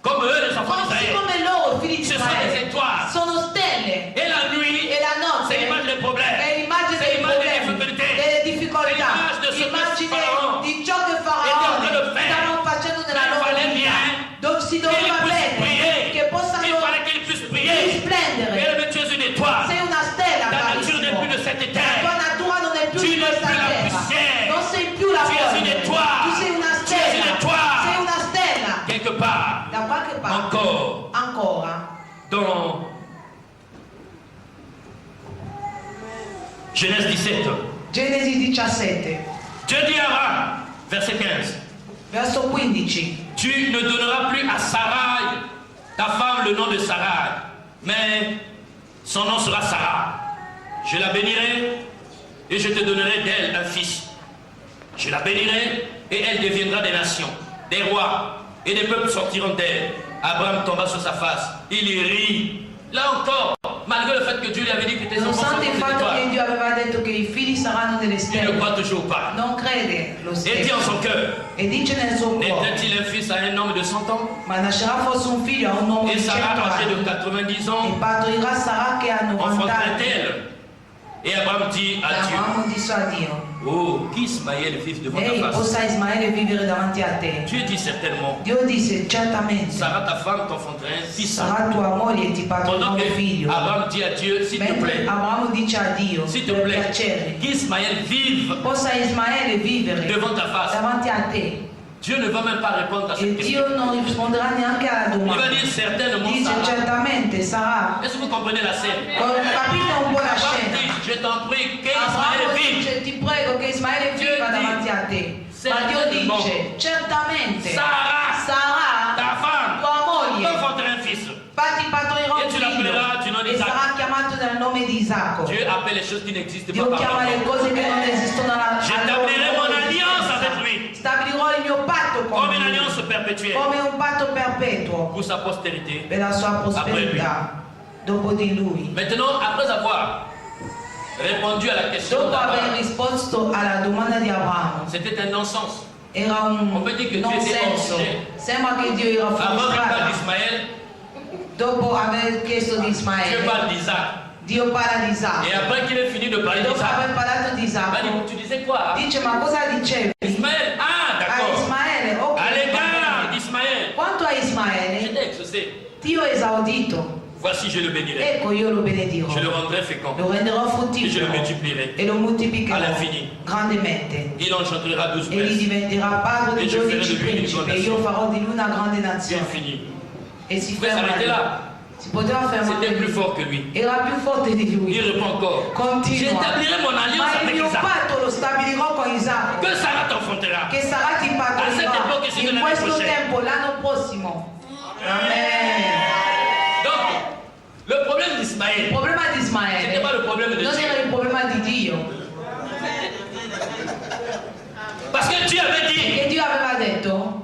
comme eux, les enfants d'Israël, Come loro, figli di ce sont des Israele, étoiles. sono stelle Et la nuit, e la notte c'est l'image des problèmes. è l'immagine C'est dei l'image des problemi, difficoltés. delle difficoltà, C'est l'image de ce que l'immagine Pharaon di ciò che était en Faraone train de faire. stavano facendo nella Il loro fallait vita, bien dove si Qu'ils doveva puissent bene, prier. che possano Il fallait qu'ils puissent prier. risplendere. Et tu es une étoile. Sei una stella, Ta nature n'est carissimo. plus de cette La terre. tua natura non è più Tu di n'es questa plus la terra, poussière. non sei più la Tu es polvere, une étoile. tu sei una Tu es une stella, étoile. sei una stella. Quelque part, Da qualche parte, ancora, dans Genèse 17, Genesi 17, Dieu dit à Abraham, verset 15, verso 15. tu ne donneras plus à Sarai, ta femme, le nom de Sarai, mais son nom sera Sarah. Je la bénirai et je te donnerai d'elle un fils. Je la bénirai et elle deviendra des nations, des rois et des peuples sortiront d'elle. Abraham tomba sur sa face, il y rit. Là encore, malgré le fait que Dieu lui avait dit que tes enfants sont Nonostante comme il des fatto che étoiles, Dio aveva detto che i figli saranno delle il ne stelle, croit toujours pas. non crede lo Et dit en stesso son cœur, e dice nel suo cuore: n'était-il un fils à un homme de 100 ans? ma nascerà forse un figlio a un uomo Et di 100 Sarah, âgée de anni 90 e ans, partorirà Sara che ha 90 anni. enfanterait-elle? Et Abraham dit E à Dieu, Abramo disse a Dio: oh, qu'Ismaël vive devant ehi, ta face. possa Ismaele vivere davanti a te. Dieu dit certainement, Dio disse: certamente Sarah, ta femme, t'enfanterait un fils. sarà tua moglie e ti partorirà Pendant un que figlio. Abraham dit à Dieu, s'il te Mentre plaît, Abramo dice a Dio: s'il te per plaît, piacere, qu'Ismaël vive possa Ismaele vivere devant ta face. davanti a te. Dieu ne va même pas répondre à E cette question. Dio non risponderà neanche alla Il va domanda. dire certainement Dice: Sarah. certamente sarà. Est-ce que vous comprenez la scène? Capite un po' la Abraham scena. dit, je t'en prie, qu'Ismaël Abramo vive. dice: ti prego che Ismaele Dio viva dice, davanti a te. Ma certainement, Dio dice: certamente Sarah, sarà ta femme, tua moglie. t'enfanterait un fils. Infatti partorirà E un tu l'appelleras du nom figlio di e Isacco. sarà chiamato dal nome di Isacco. Dieu appelle les choses qui n'existent Dio pas par chiama leur le nom. cose che non esistono J'établirai mon alliance avec lui Stabilirò il mio patto con comme une lui, alliance perpétuelle come un patto perpetuo pour sa postérité. per la sua prosperità dopo di lui. Maintenant, après avoir répondu à la question Dopo aver d'Abraham, risposto alla domanda di Abramo, c'était un non-sens. era un On peut dire che Dio non était senso. obsceno. Sembra che Dio era Avant fuori qu'il parle strada. d'Ismaël, Dopo aver chiesto di Dieu Ismaele, parle d'Isaac. Dio parla di Et Isacco. après qu'il ait fini de parler E dopo d'Isaac, aver parlato di il va dire, Isacco, tu disais quoi? dice: ma cosa dicevi? Ismaël, ah A d'accord. Ismaele, ok. À l'égard d'Ismaël, Quanto a je Ismaele, t'ai exaucé. Dio ha esaudito. Voici, je le bénirai. Ecco, io lo benedirò. Je le rendrai fécond. Lo renderò Et je fruttifero le multiplierai. e lo moltiplicherò All'infini. grandemente. Il engendrera 12 Egli princes. diventerà padre E di io farò 12 di lui una principi e grande io nazione. farò di lui una grande C'est nazione. fini. E si Il pouvait ferma s'arrêter lì. là. Si poteva fermare C'était plus lì. fort que lui. Era più forte di lui. Il répond encore. Continua. J'établirai mon alliance Ma il avec mio Isaac. patto lo stabilirò con Isacco, Que Sarah t'enfantera. che sarà ti A cette époque, partorirà c'est de in l'année questo prochaine. tempo, l'anno prossimo. Amen. Donc, le problème Il d'Ismaël, problema di c'était Ismaele pas le problème de non Dieu. era il problema di Dio, Parce que Dieu avait dit, perché Dio aveva detto,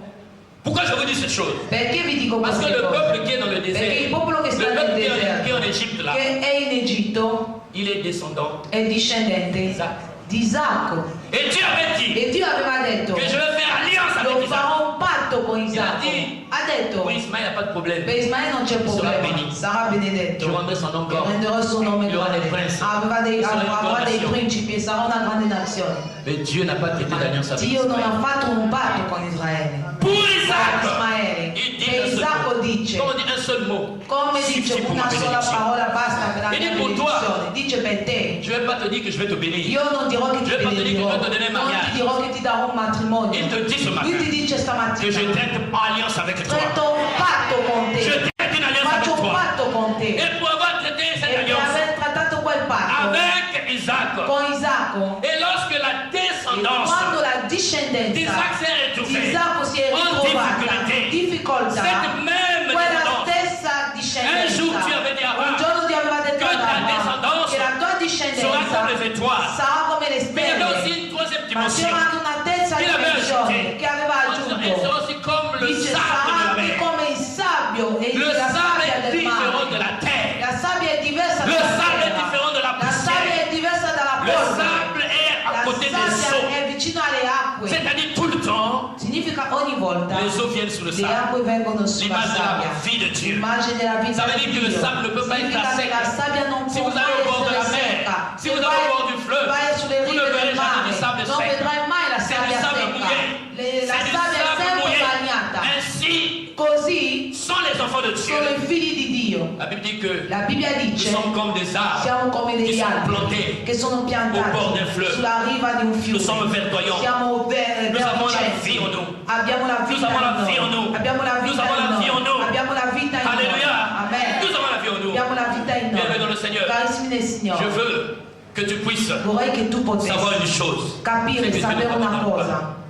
pourquoi je vous dis cette chose? perché vi dico Parce que queste le cose? peuple qui est dans le Perché désert, il popolo che le sta nel peuple qui est deserto, en Égypte là, che è in Egitto, il est descendant. è discendente Isacco. di Isacco. Et Dieu avait dit E Dio aveva detto, que je vais faire alliance lo avec Isaac. farò un patto con Isacco. dit, Ha detto, Pour Ismaël, il n'y a pas de problème. per Ismaele non c'è Sarà problema, benedetto. sarà benedetto. Je rendrai son nom E grand. renderò il suo nome Il aura grande. dei princes. Avrà dei Sarà una avrà dei nazione. principi e sarà una grande nazione. Mais Dieu n'a pas traité d'alliance avec Dio non Ismaël. ha fatto un patto con Israele. Pour Per Isaac, Ismaele. il dit E un seul Isacco mot. dice, Comme on dit un seul mot. come dice Suffit pour una ma sola bénédiction. parola basta per la Il mia dit pour toi. benedizione. Dice per te. Je ne vais pas te dire que je vais te bénir. Io non dirò che ti Je vais pas te dire que je benedirò, vais te donner un non mariage. ti dirò che ti darò un matrimonio. Il te dit ce Lui ti matin dice que je stamattina, traite alliance avec toi. stretto un patto con Je te, traite une alliance faccio avec un toi. patto con te. Et pour avoir traité E cette per alliance aver trattato quel patto avec Isaac, con Isacco, et lorsque la e descendance quando la discendenza d'Isaac s'est di retrouvée Isacco si è en ritrovata difficolté, in difficoltà, cette même quella descendance, stessa un discendenza, jour tu avais dit à un Abraham giorno ti aveva detto que ad ta Abramo descendance che la tua sera discendenza comme les étoiles. sarà come le Mais il y avait stelle, aussi une troisième ma dimension. c'era anche una terza Il aveva dimensione ajouté. che aveva Elle aggiunto. sera aussi comme le Dice sable de sarà la anche mer. come il sabbio e Le la sable sabbia est del différent de mare. la terre. La sabbia è diversa Le dalla sable est terra. différent de la La sabbia poussière. è diversa dalla Le polvere. sable est à La côté des sabbia eaux. è vicino alle acque. C'est-à-dire tout le temps, Significa ogni volta les eaux viennent sous le le sable. acque vengono sulla L'image de sabbia. la vie de Dieu. L'immagine della vita Ça veut di dire que le Dio. sable ne peut pas être Significa sec. che la sabbia non Si può vous allez au bord de mai la essere mer, secca. si vous allez au bord du fleuve, vai sulle vous ne rive verrez del jamais mare, du sable non sec. vedrai mai la C'est du sabbia sable secca. mouillé. La C'est du sabbia è sable sempre mouillé. bagnata. Ainsi Così sont les enfants de Dieu. sono i figli di Dio. La Bible dit que La Bibbia nous dice sommes comme des arbres siamo come qui degli sont alberi plantés che sono au bord piantati d'un fleuve. sulla riva di un Nous fiume. sommes verdoyants. Siamo Nous avons la vergenti. vie en nous. Abbiamo la vita avons la in vie en noi. nous. Abbiamo la Nous vita avons in la vie en noi. nous. Abbiamo la vita in noi. Alléluia. Amen. Nous avons la vie en nous. Abbiamo la vita in Bienvenue dans noi. le Seigneur. Carissimi nel Signore, Je veux que tu puisses vorrei che tu savoir potessi une chose. capire C'est e que Dieu ne sapere una t'abandonne cosa. pas.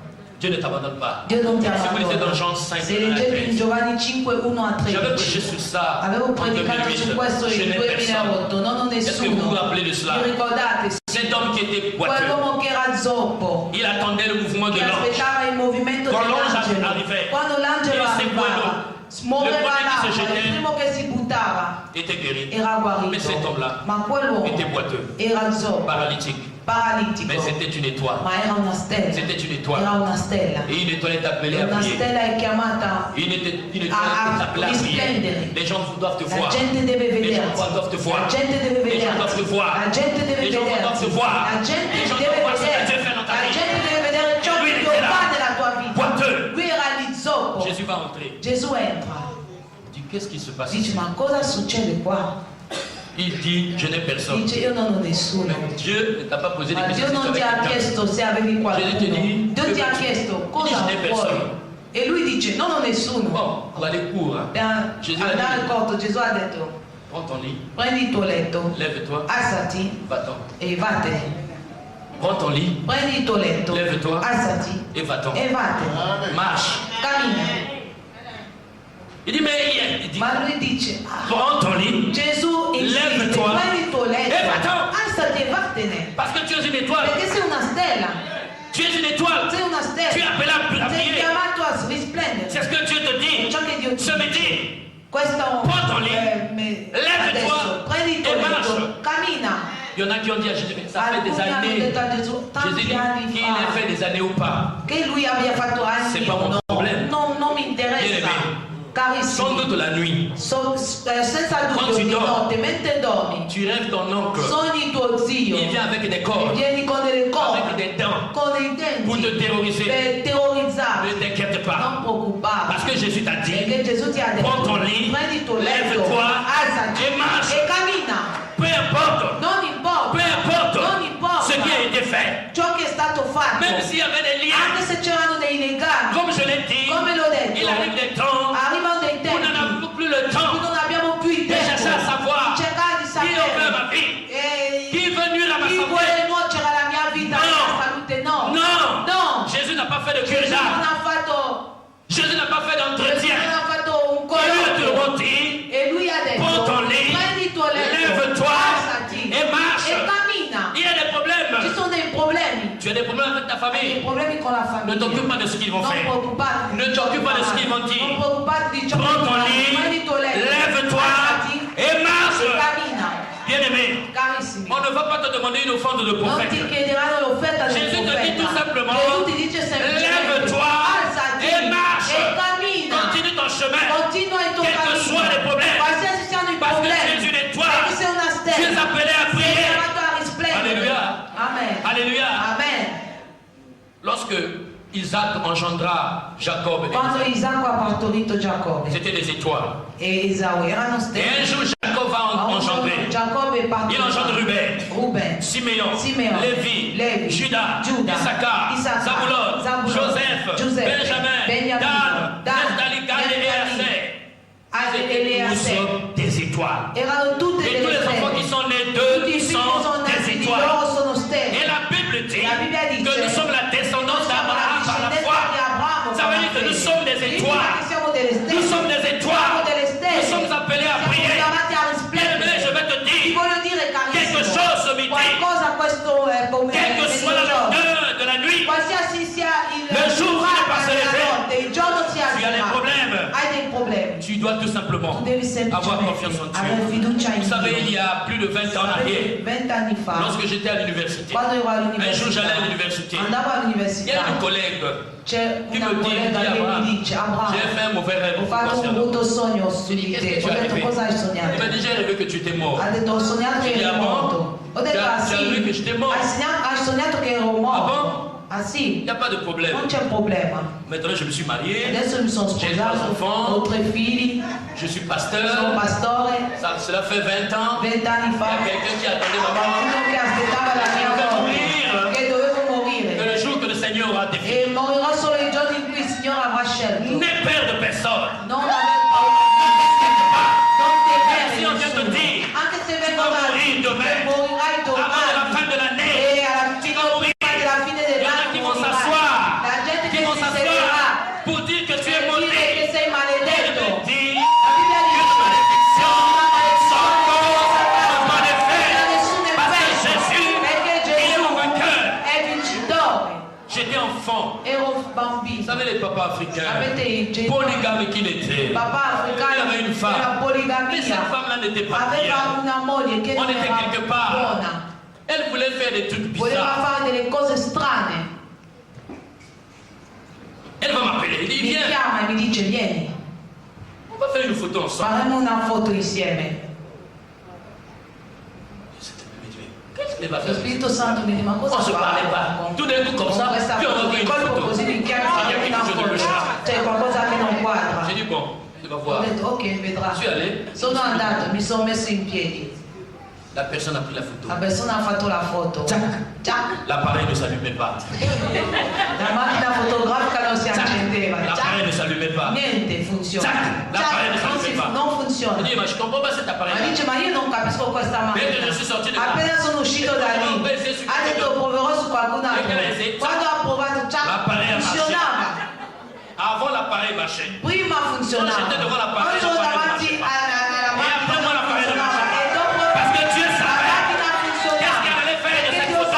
Dieu ne t'abandonne pas. Dio non ti Si vous lisez dans abbandona. Jean 5, Se leggete in Giovanni 5, 1 a j'avais 13. prêché sur ça Avevo en predicato 2008. su questo Je nel n'ai personne. 2008, non ho Est-ce que vous vous nessuno. rappelez de cela? Vi ricordate? Cet homme qui était boiteux, Quell'uomo che era zoppo, il attendait le mouvement de che l'ange. aspettava il movimento Quand l'ange dell'angelo. arrivait, Quando l'angelo il secouait arrivava, l'eau. smuoveva Le premier qui se l'acqua, jetait il primo che si buttava Était guéri. era Mais cet guarito. homme-là Ma quell'uomo était boiteux, era zoppo, paralytique. paralitico, Mais c'était une étoile. ma era una stella. C'était une étoile. Era una stella. Et une étoile est appelée E à una prier. stella è chiamata Une étoile est a appelée à prier. risplendere. Les gens doivent te La voir. gente deve Les gens vederti. doivent te voir. La gente deve Les gens doivent te vederti. voir. La gente deve Les gens doivent vederti. te voir. La gente Les gens deve doivent voir ce que Dieu vederti. fait dans ta La vie. gente deve vedere ciò Lui, che il Dio était là. fa nella tua vita. Boiteux. Lui era lì zoppo. Jésus va entrer. Gesù entra. Il dit, qu'est-ce qui se passe Dice, ici? ma cosa succede qua? Il dit, je n'ai personne. Dice, io non ho nessuno. Dieu ne t'a pas posé des Ma questions Dio si tu non ti avais ha quelqu'un. chiesto se avevi qualcuno. Gesù ti dice, Dio ti ha chiesto cosa je n'ai vuoi. personne. E lui dice, non ho nessuno. Bon, on va aller court. Hein. Per Gesù ha andare detto, corto, Gesù ha detto, prends ton lit, prendi il tuo letto, lève-toi, alzati va-t'en. e vattene. Prends ton lit, Prendi il tuo letto, Lève-toi. alzati et va-t'en. e vattene. Marche. Cammina. Il dit, mais il dit, Ma lui dice, ah, prends ton lit Gesù insiste, Lève-toi prendi il tuo letto, e va-t'en. Parce que tu es une étoile. Perché sei una stella. Tu es une étoile. Sei una stella. Tu es appelé à Sei briller. chiamato a risplendere. C'est ce que Dieu te dit. Ciò che Dio ti Ce dice. midi. Questo Prends ton lit. adesso Lève-toi prendi il tuo et letto, marche. cammina. Il y en a qui ont dit à Jésus, mais ça fait des Alcuni hanno années. detto a Gesù Jésus tanti dit, anni qu'il ait fa fait des années ou pas. che lui abbia fatto C'est anni pas o mon no, problème. non mi interessa. Bien-aimé. Sans Carissimi, doute la nuit, senza Quando dubbio si di dorme. notte, mentre dormi, tu rêves ton oncle. sogni tuo zio, Il vient avec des e cordes, vieni con delle avec corde, des dents, con dei denti, pour te terroriser. per terrorizzarti. Ne t'inquiète pas. Non preoccuparti. Parce que Jésus t'a dit, Perché Gesù ti ha detto, prends ton lit, prendi il tuo letto, lève-toi alzati et marche. e cammina. Peu importe, Non importa, peu importe non importa ce qui a été fait. ciò che è stato fatto, Même s'il y avait des liens, anche se c'erano dei legami, comme je l'ai dit, come l'ho detto, il arrive des temps arrivano dei où nous tempi n'avons plus le in cui temps non abbiamo più il de tempo chercher à savoir di cercare di qui opère sapere ma vie, qui chi veut nuire à ma santé. vuole nuocere alla mia vita, alla No. mia salute. No, Non, no. Jésus n'a pas fait de Gesù non cursage. ha fatto, Jésus n'a pas fait Gesù d'entretien. non ha fatto un Il lui a colloquio dit, e lui ha prends detto ton lit, prendi il tuo letto, lève-toi alzati et marche. e cammina. Il y a des Ci problèmes. sono dei problemi, Tu as des problèmes avec ta dei famille. problemi con la Ne famiglia. t'occupe pas de ce qu'ils vont Non faire. preoccuparti Ne di ciò che t'occupe pas de ce faranno. qu'ils vont dire. Non preoccuparti di ciò che Prends ton faranno. lit, Prendi il tuo letto, lève-toi alzati et marche. e cammina. Bien-aimé, Carissimi, on ne va pas te demander une offrande de non ti prophète. chiederanno l'offerta del Jésus te profeta. dit tout simplement, Gesù ti dice semplicemente, lève-toi alzati et marche. e cammina. Continue ton chemin. Continua il tuo Quels que cammino. soient les problèmes. Qualsiasi siano i Parce que problemi. tu es une étoile. Perché sei una Tu es stella. appelé à Sei prier. chiamato a risplendere. Alléluia. Amen. Alléluia. Amen. Lorsque Isaac engendra Jacob, Quando Isacco ha partorito Giacobbe c'était des étoiles. e Esau erano Et un stelle. jour, Jacob va Ma un giorno engendrer. Giacobbe è Il engendre partorito Ruben, Ruben, Simeon, Simeon, Lévi, Levi, Judas, Giuda, Issachar, Issachar, Zabulon, Joseph, Benjamin, Dan, Naphtali, Gad et Aser. Nous sommes des étoiles. erano tutte Et tous delle les enfants stelle. qui sont nés Tutti d'eux i figli che sont sono des nati di étoiles. loro sono Et stelle. la Bible dit La Bibbia dice que nous sommes la descendance noi siamo la d'Abraham par la discendenza foi. di Abramo Ça con veut la dire que nous fede. sommes des Significa étoiles. che siamo delle stelle. Nous sommes des Siamo étoiles. delle stelle. Nous sommes appelés à Siamo prier. chiamati a Bien-aimé, risplendere. je vais te Ti dire, voglio dire, quelque carissimo, chose ce midi, qualcosa questo quelle que soit la pomeriggio, longueur de la nuit, qualsiasi sia il Le jour finit par se della lever. notte, il giorno si tu as des alzerà. problèmes. Hai dei problemi. Tu dois tout simplement Tu devi avoir confiance en semplicemente avere Dieu. fiducia in Vous savez, il y Dio. a plus de 20 ans en arrière, 20 anni fa, lorsque j'étais à l'université, quando ero un jour j'allais all'università, à l'université, andavo il y a all'università, une collègue c'è qui una me dit, collega che Abraham, mi dice, Abraham, j'ai fait un mauvais rêve. ho fatto un concernant- brutto sogno su di Qu'est-ce te. que tu Ho as detto, rêvé? cosa hai Il m'a sognato? dit, j'ai rêvé que tu étais mort. Ha detto, ho sognato che J'ai dit, eri ah bon? morto. Ho detto, Tu ah as vu que sì. j'étais mort. Hai sognato che ero morto. Ah Il sì, n'y a pas de problème. non c'è problema. Maintenant, je me suis marié, Adesso mi sono J'ai sposato, trois enfants. ho 3 figli, je suis sono pasteur. pastore. Cela fait 20 ans. 20 anni Il y fa, a quelqu'un qui attendait ma qualcuno mort. che aspettava la mia morte, che dovevo Que morire. le jour que le Seigneur aura défini. E morirò solo il giorno in cui il Signore avrà scelto. N'aie peur de personne. Non aver paura di nessuno. Non temere Si on vient te nessuno. dire, Anche se tu vengono vas a mourir demain, morirai avant la domani. fin de l'année, E alla tu fine, vas mourir. prima della fine Il y en a dell'anno qui vont morirai. s'asseoir, La gente qui che vont si sederà s'asseoir pour dire que tu es per dire che maudit. sei maledetto. Je dis, La Bibbia que dice malédiction, sans non cause, n'a pas d'effet. ha nessun Parce que effetto, Jésus, perché il est Gesù mon vainqueur. è vincitore. J'étais enfant. Ero Vous bambino. savez, les papas africains, Sapete i genitori, polygames qu'il était. papà Il africano avait une femme. era Mais poligamia, cette femme-là n'était pas bien. aveva una moglie che On non était era quelque part. buona, Elle voulait faire des trucs voleva bizarres. fare delle cose strane. Elle va m'appeler. Elle dit, Mi viens, chiama e mi dice vieni, on va faire une photo ensemble. faremo una foto insieme. Qu'est-ce qu'elle va Lo faire? Spirito Santo mi dice ma cosa On se parlait pas. con Tout d'un coup comme ça, questa puis on va foto faire di une colpo photo. così mi chiama Il y a e quelque una chose de foto. louche. C'è qualcosa che non quadra. J'ai dit, bon, tu vas Ho voir. detto ok, vedrà. Je suis allé. Sono andato, mi sono messo in piedi. La personne a pris la photo. La persona ha fatto la foto. Tac. Tac. L'appareil ne s'allumait pas. La macchina fotografica non si Tac. accendeva. L'appareil ne s'allumait pas. Niente funziona. Tac. L'appareil ne Non, s'allumait pas. non Je funziona. dis, mais je comprends pas cet Ma appareil-là. dice ma io non capisco questa Dès que macchina. je suis sorti de là, Appena sono uscito da lì, ha detto proverò su qualcun altro. Quando ha provato, L'appareil ha funzionava. avant l'appareil marchait. Prima funzionava. Quando j'étais devant l'appareil, Quando sono l'appareil davanti marchait alla Et après moi, macchina l'appareil ne funzionava. marchait E dopo Parce que Dieu la savait macchina qu'est-ce funzionava. qu'elle allait faire de Perché cette Dio photo.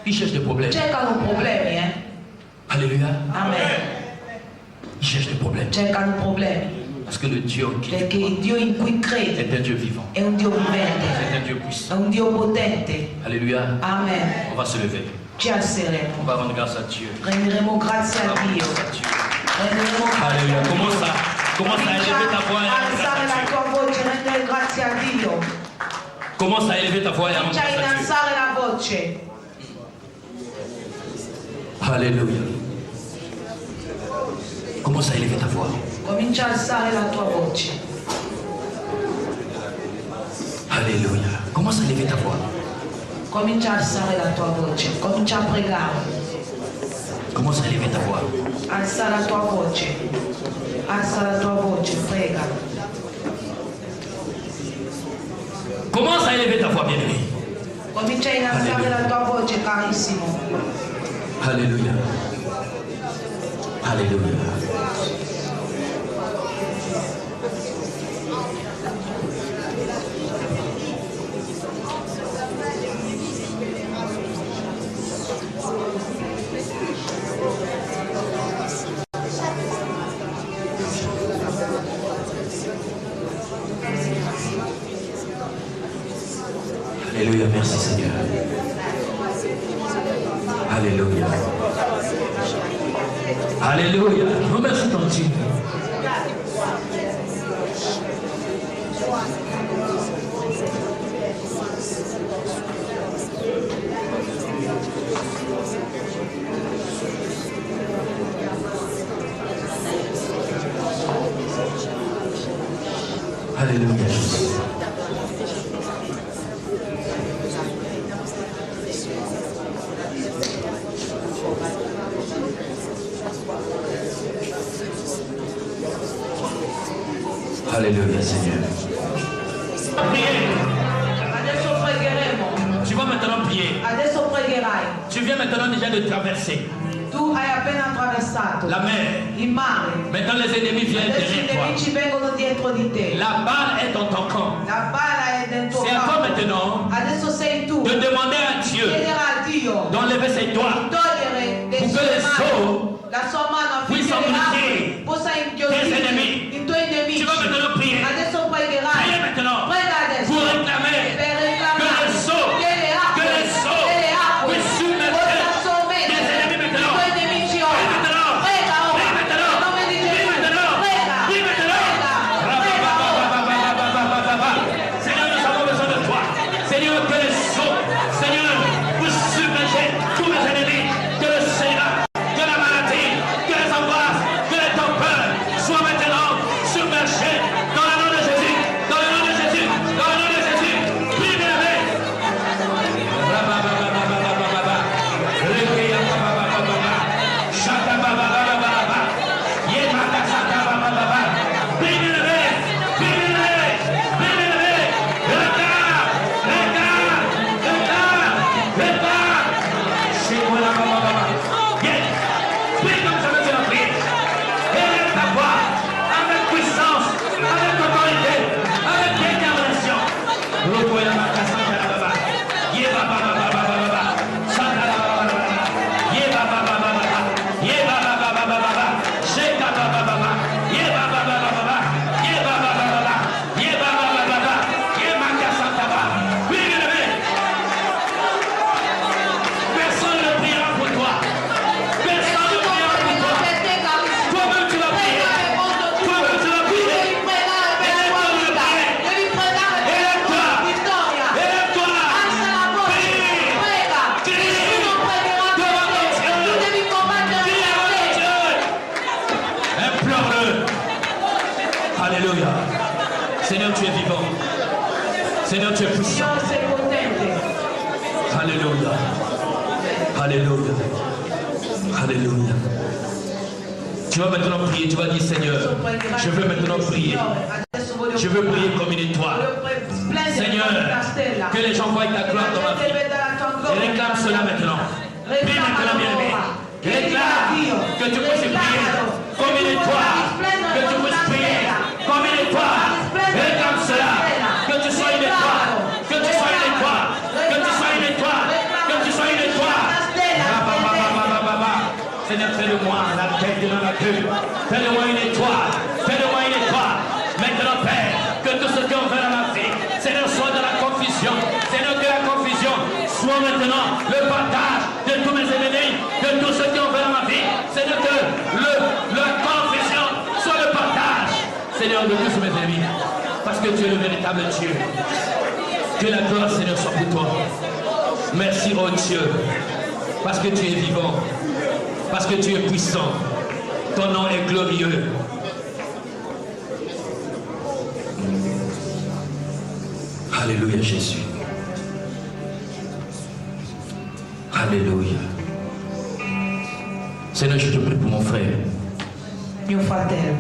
Qui cherche des problèmes. cercano problemi, Alléluia. Amen. Ils cherchent des problèmes. Cercano problemi. Parce que le Dieu en qui Perché il Dio in cui crede est un Dieu vivant. è un Dio vivente, C'est un Dieu è puissant. un Dio potente. Alléluia. Amen. On va se lever. Ci alzeremo. On va rendre grâce à Dieu. Renderemo grazie a Dio. Grâce à Dieu. Renderemo grazie Alléluia. a Dio. Commence à élever ta voix et à rendre Alzare grâce à la Dieu. tua voce, rendere grazie a Dio. Commence à élever ta voix et à rendre Comincia a grâce à Dieu. innalzare la voce. Alléluia. Commence à élever ta voix. Comincia a alzare la tua voce. Alléluia. Commence à élever ta voix. Comincia a alzare la tua voce. Comincia a pregare. Commence à élever ta voix. Alza la tua voce. Alza la tua voce, prega. Commence à élever ta voix, bien-aimé. Comincia a innalzare la tua voce, carissimo. Alléluia. Alléluia. Alléluia, merci Seigneur. Alléluia. Alléluia. Remercie ton Dieu. Alléluia, Jésus. Alléluia, Seigneur. Adesso pregheremo. Tu vas maintenant prier. Adesso pregherai. Tu viens maintenant déjà de traverser Tu hai appena attraversato la mer. il mare. Maintenant les ennemis viennent Adesso i derrière toi. nemici vengono dietro di te. La balle est dans ton camp. La balla è dentro C'est à toi campo. maintenant Adesso sei tu. de demander à Dieu Chiederà a Dio d'enlever ses doigts togliere le pour que sue les mani, eaux la sua mano puissent affinché le embriquer acque possa tes inghiottire ennemis. i tuoi nemici. Tu vas maintenant prier. Adesso Priez pregherai. maintenant Prega adesso. pour réclamer Per que reclamare les eaux, che le acque, que les eaux che le acque puissent submerger possa sommergere tes ennemis i maintenant. tuoi nemici Prie ora. maintenant. Prega ora. Prie maintenant. Nel nome di Prie Gesù. maintenant. Prega. Prie maintenant. Prega. Prega ora. Seigneur, nous avons besoin de toi. Seigneur, que les eaux, Seigneur, puissent submerger tous mes ennemis. Que le Seigneur, que la maladie, que les angoisses, que les tempêtes soient maintenant submergés dans le nom de Jésus. Dans le nom de Jésus. Dans le nom de Jésus. Prie bien. Personne ne priera pour toi. Personne ne priera pour toi. Toi-même tu vas prier. Toi-même tu vas prier. Implore-le. Alléluia. Seigneur, tu es vivant. Seigneur, tu es puissant. Alléluia. Alléluia. Alléluia. Tu vas maintenant prier. Tu vas dire, Seigneur, je veux maintenant prier. Je veux prier comme une étoile. Seigneur, que les gens voient ta gloire dans ma vie. Et réclame cela maintenant. Prie maintenant, bien-aimé. Réclame que tu puisses prier comme une étoile. Que tu puisses prier comme une étoile. Réclame cela. Que tu sois une étoile. Que tu sois une étoile. Que tu sois une étoile. Que tu sois une étoile. Seigneur, fais de moi la tête de la queue. Fais de moi une étoile. Fais de moi une étoile. Maintenant, Père, que tout ce qui est ouvert dans ma vie, Seigneur, soit de la confusion. Seigneur, que la confusion soit maintenant le partage de tous mes ennemis, de tout ce qui est ouvert dans ma vie. Seigneur, que la confusion soit le partage, Seigneur, de tous mes ennemis. Parce que tu es le véritable Dieu. Que la gloire, Seigneur, soit pour toi. Merci, oh Dieu, parce que tu es vivant, parce que tu es puissant. Ton nom est glorieux. Alléluia, Jésus. Alléluia. Seigneur, je te prie pour mon frère. Mio fratello,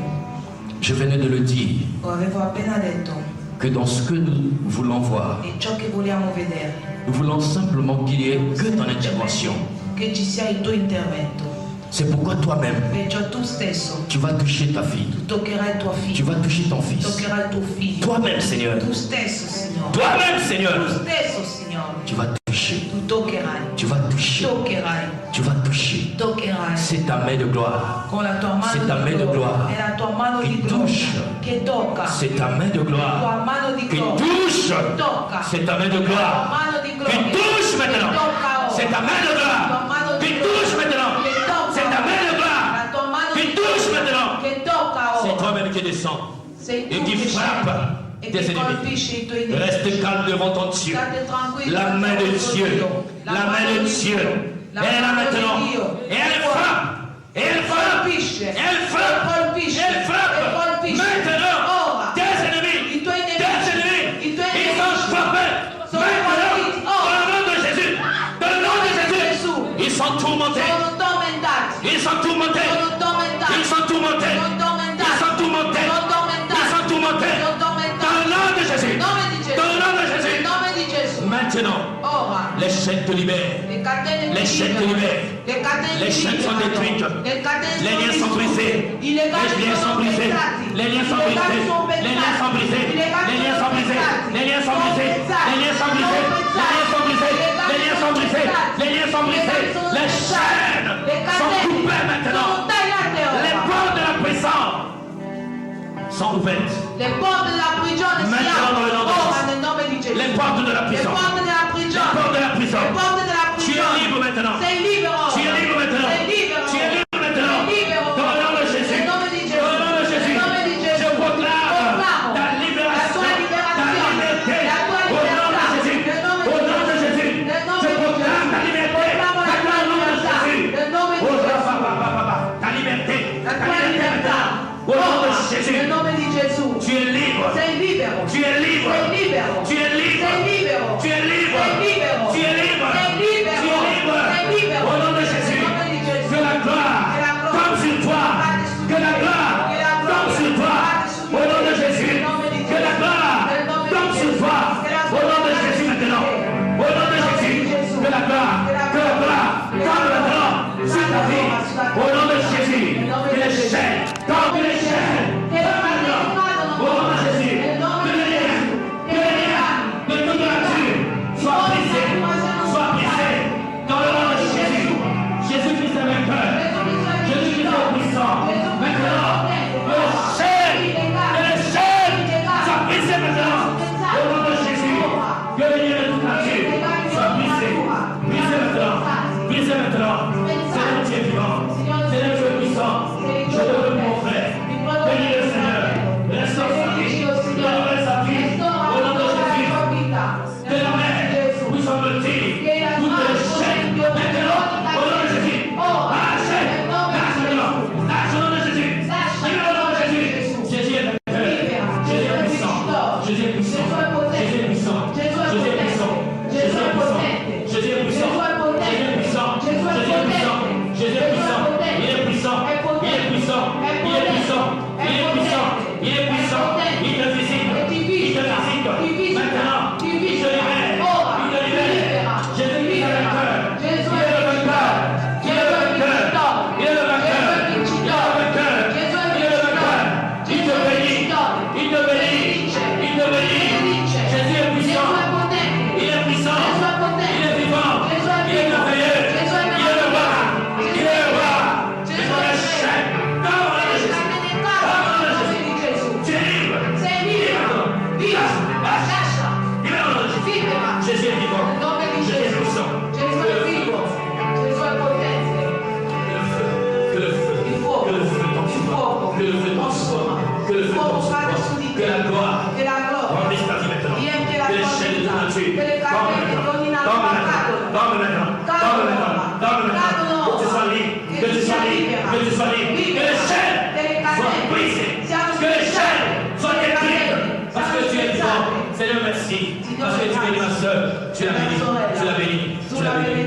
Je venais de le dire, lo avevo appena detto, que dans ce que nous voulons voir, e ciò che vogliamo vedere, nous voulons simplement qu'il y ait que ton intervention. che ci sia il tuo intervento. C'est pourquoi toi-même, Perciò tu stesso tu vas toucher ta fille. tu toccherai tua Tu figlia, vas toucher ton fils. toccherai tuo figlio. Toi-même, Seigneur. Tu stesso, Signore. Toi-même, Tu Seigneur. stesso, Signore. Tu vas toucher. Tu toccherai. Tu vas toucher. Toccherai. Tu vas toucher. Toccherai. C'est ta main de gloire. Con la tua C'est ta mano main di de gloire. gloria. È la tua mano Che di gloria. touche. Che tocca. C'est ta main de La tua gloire. mano di Qui gloria. touche. Tocca. C'est ta main de La tua gloire. mano di Qui gloria. touche Che maintenant. tocca ora. C'est ta main de La tua gloire. mano di Qui gloria. touche maintenant. Che tocca C'est ta ora. main de gloire. La tua mano Qui di touche gloria. maintenant. Che tocca C'est ora. toi-même qui descends. Sei tu Et qui che frappe scendi e tes che ennemis. colpisci i tuoi nemici. Reste calme devant ton Dieu. State tranquilli. La main de Dieu. La main de Dieu. La Elle est là mano di maintenant. Dio. Et elle frappe. Et elle frappe. Colpisce. Elle frappe. Colpisce. Elle frappe. E colpisce. Maintenant. Ora. Tes ennemis. I tuoi nemici. Tes ennemis. I tuoi Ils nemici. sont frappés. Sono Maintenant. colpiti. Dans Ora. le nom de Jésus. Dans le nom de Jésus. Ils sont tourmentés. Sono tormentati. Ils sont tourmentés. Sono tormentati. Ils sont tourmentés. Sono tormentati. Ils sont tourmentés. Sono tormentati. Ils sont tourmentés. Sono tormentati. Dans le nom de Jésus. Nel nome di Gesù. Dans le nom de Jésus. Nel nome di Gesù. Maintenant, Ora. les chaînes te libèrent. Le catene Les ti chaînes te liberano. libèrent. Le catene Les ti chaînes sont liberano. détruites. Le catene Les liens sono sont brisés. distrutte. I legami Les liens sont sono brisés. pezzati. Les liens sont I legami brisés. sono Les liens sont brisés. pezzati. I legami Les liens sono sont brisés. pezzati. Les liens sont brisés. Sono Les liens sont pezzati. brisés. Sono Les liens sont brisés. pezzati. Les liens sont brisés. Les liens sont brisés. Les chaînes sont coupées maintenant. Sono tagliate Les ora. portes de la prison sont ouvertes. Le porte della prigione si Maintenant, dans le nom de aprono ora Jésus. nel nome di Gesù. Les portes de la Le prison. porte della Les prigione. portes de la prison. Le porte della Tu es prigione. libre maintenant. Sei libero ora. Tu es libre maintenant. Sei libero. Tu es libre maintenant. Sei libero. Dans le nom de Jésus. Nel nome di Gesù. Dans le nom de Jésus. Nel nome di Gesù. Je proclame Proclamo ta la libération, tua ta liberazione. liberté. La tua Au nom de libertà. Jésus. Nel nome Au di nom de Gesù. Jésus. Nel nome Je di proclame ta Gesù. liberté. Proclamo la tua Au nom de libertà. Jésus. Nel nome di Oh, Gesù. ta liberté. La Ta tua liberté libertà. maintenant. Au nom de Ora, Jésus. nel nome di Gesù. Tu es libre. Sei libero. Tu es libre. Sei libero. Tu es libre. Sei libero. Tu es libre. Sei libero. Tu es libre. Sei libero. Tu es libre. Sei libero. Au nom de Jésus. Nel nome di Gesù. Que la gloire Que la gloire tombe sur toi. cade su Que di la te. gloire Que la gloire tombe sur toi. cade su di Au nom te. de Jésus. Nel nome di Que la Gesù. gloire Nel nome di tombe sur Gesù. toi. Que la Au nom de gloire Jésus cade su di maintenant. te. Au nom de Nel nome Jésus. di Gesù. Que la gloire Que la tombe gloire maintenant sur ta vie. Au nom de Jésus. Que les chaînes tombent. Que les chaînes tombent maintenant. Au nom de Jésus. Que les liens. Que les liens. Tombe maintenant. Tombe maintenant. Tombe maintenant. Que tu sois libre. Que tu sois libre. Que tu sois libre. Que les chaînes soient brisées. Que les chaînes soient détruites. Parce que tu es vivant. Seigneur, merci. Parce que tu bénis ma soeur. Tu l'as béni. Tu l'as béni. Tu l'as béni.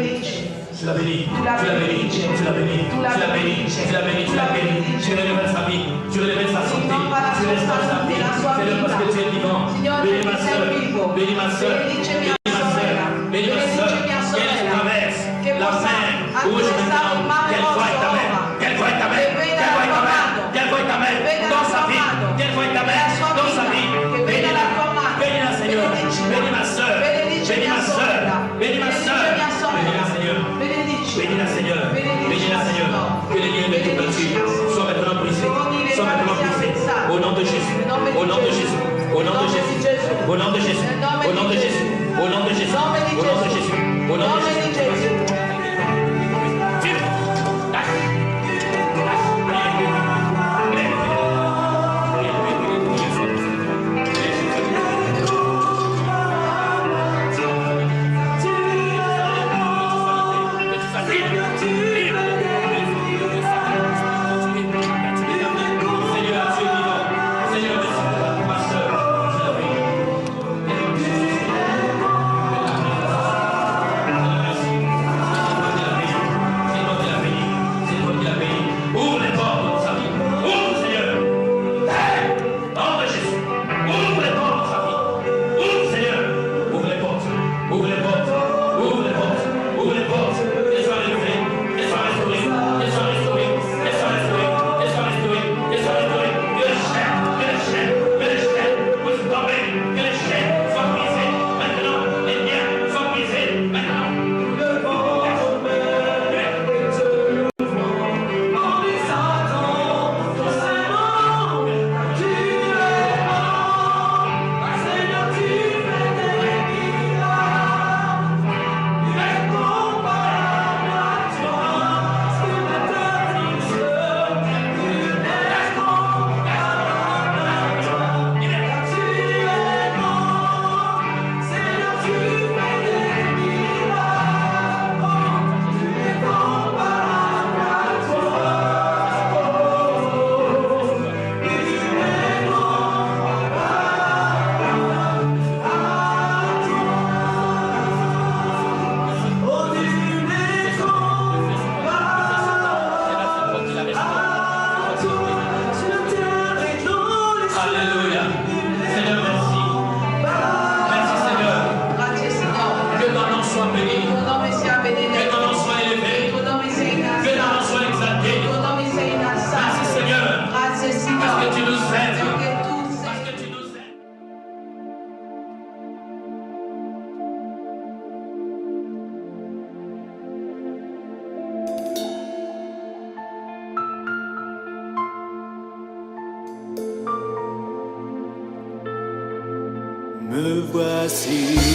Tu l'as béni, tu l'as béni, tu l'as béni, tu l'as béni, tu l'as béni, tu l'as béni, tu relèves sa vie, tu relèves sa santé, tu restaures sa vie, Seigneur, parce que tu es vivant. Bénis ma soeur, bénis ma soeur, bénis ma soeur, bénis ma soeur, qu'elle traverse la mer rouge maintenant, qu'elle voie ta main, qu'elle voie ta main, qu'elle voie ta main, qu'elle voie ta main dans sa vie, qu'elle voie ta main dans sa vie. Bénis-la, bénis-la, Seigneur, bénis ma soeur, bénis ma soeur, bénis ma soeur, bénis-la, Seigneur. Bénis-la, Seigneur. Bénis-la, Seigneur. Que les liens de toute nature soient maintenant brisés. Soient maintenant brisés. Au nom de Jésus. Au nom de Jésus. Au nom de Jésus. Au nom de Jésus. Au nom de Jésus. Au nom de Jésus. Au nom de Jésus. Au nom de Jésus. Me voici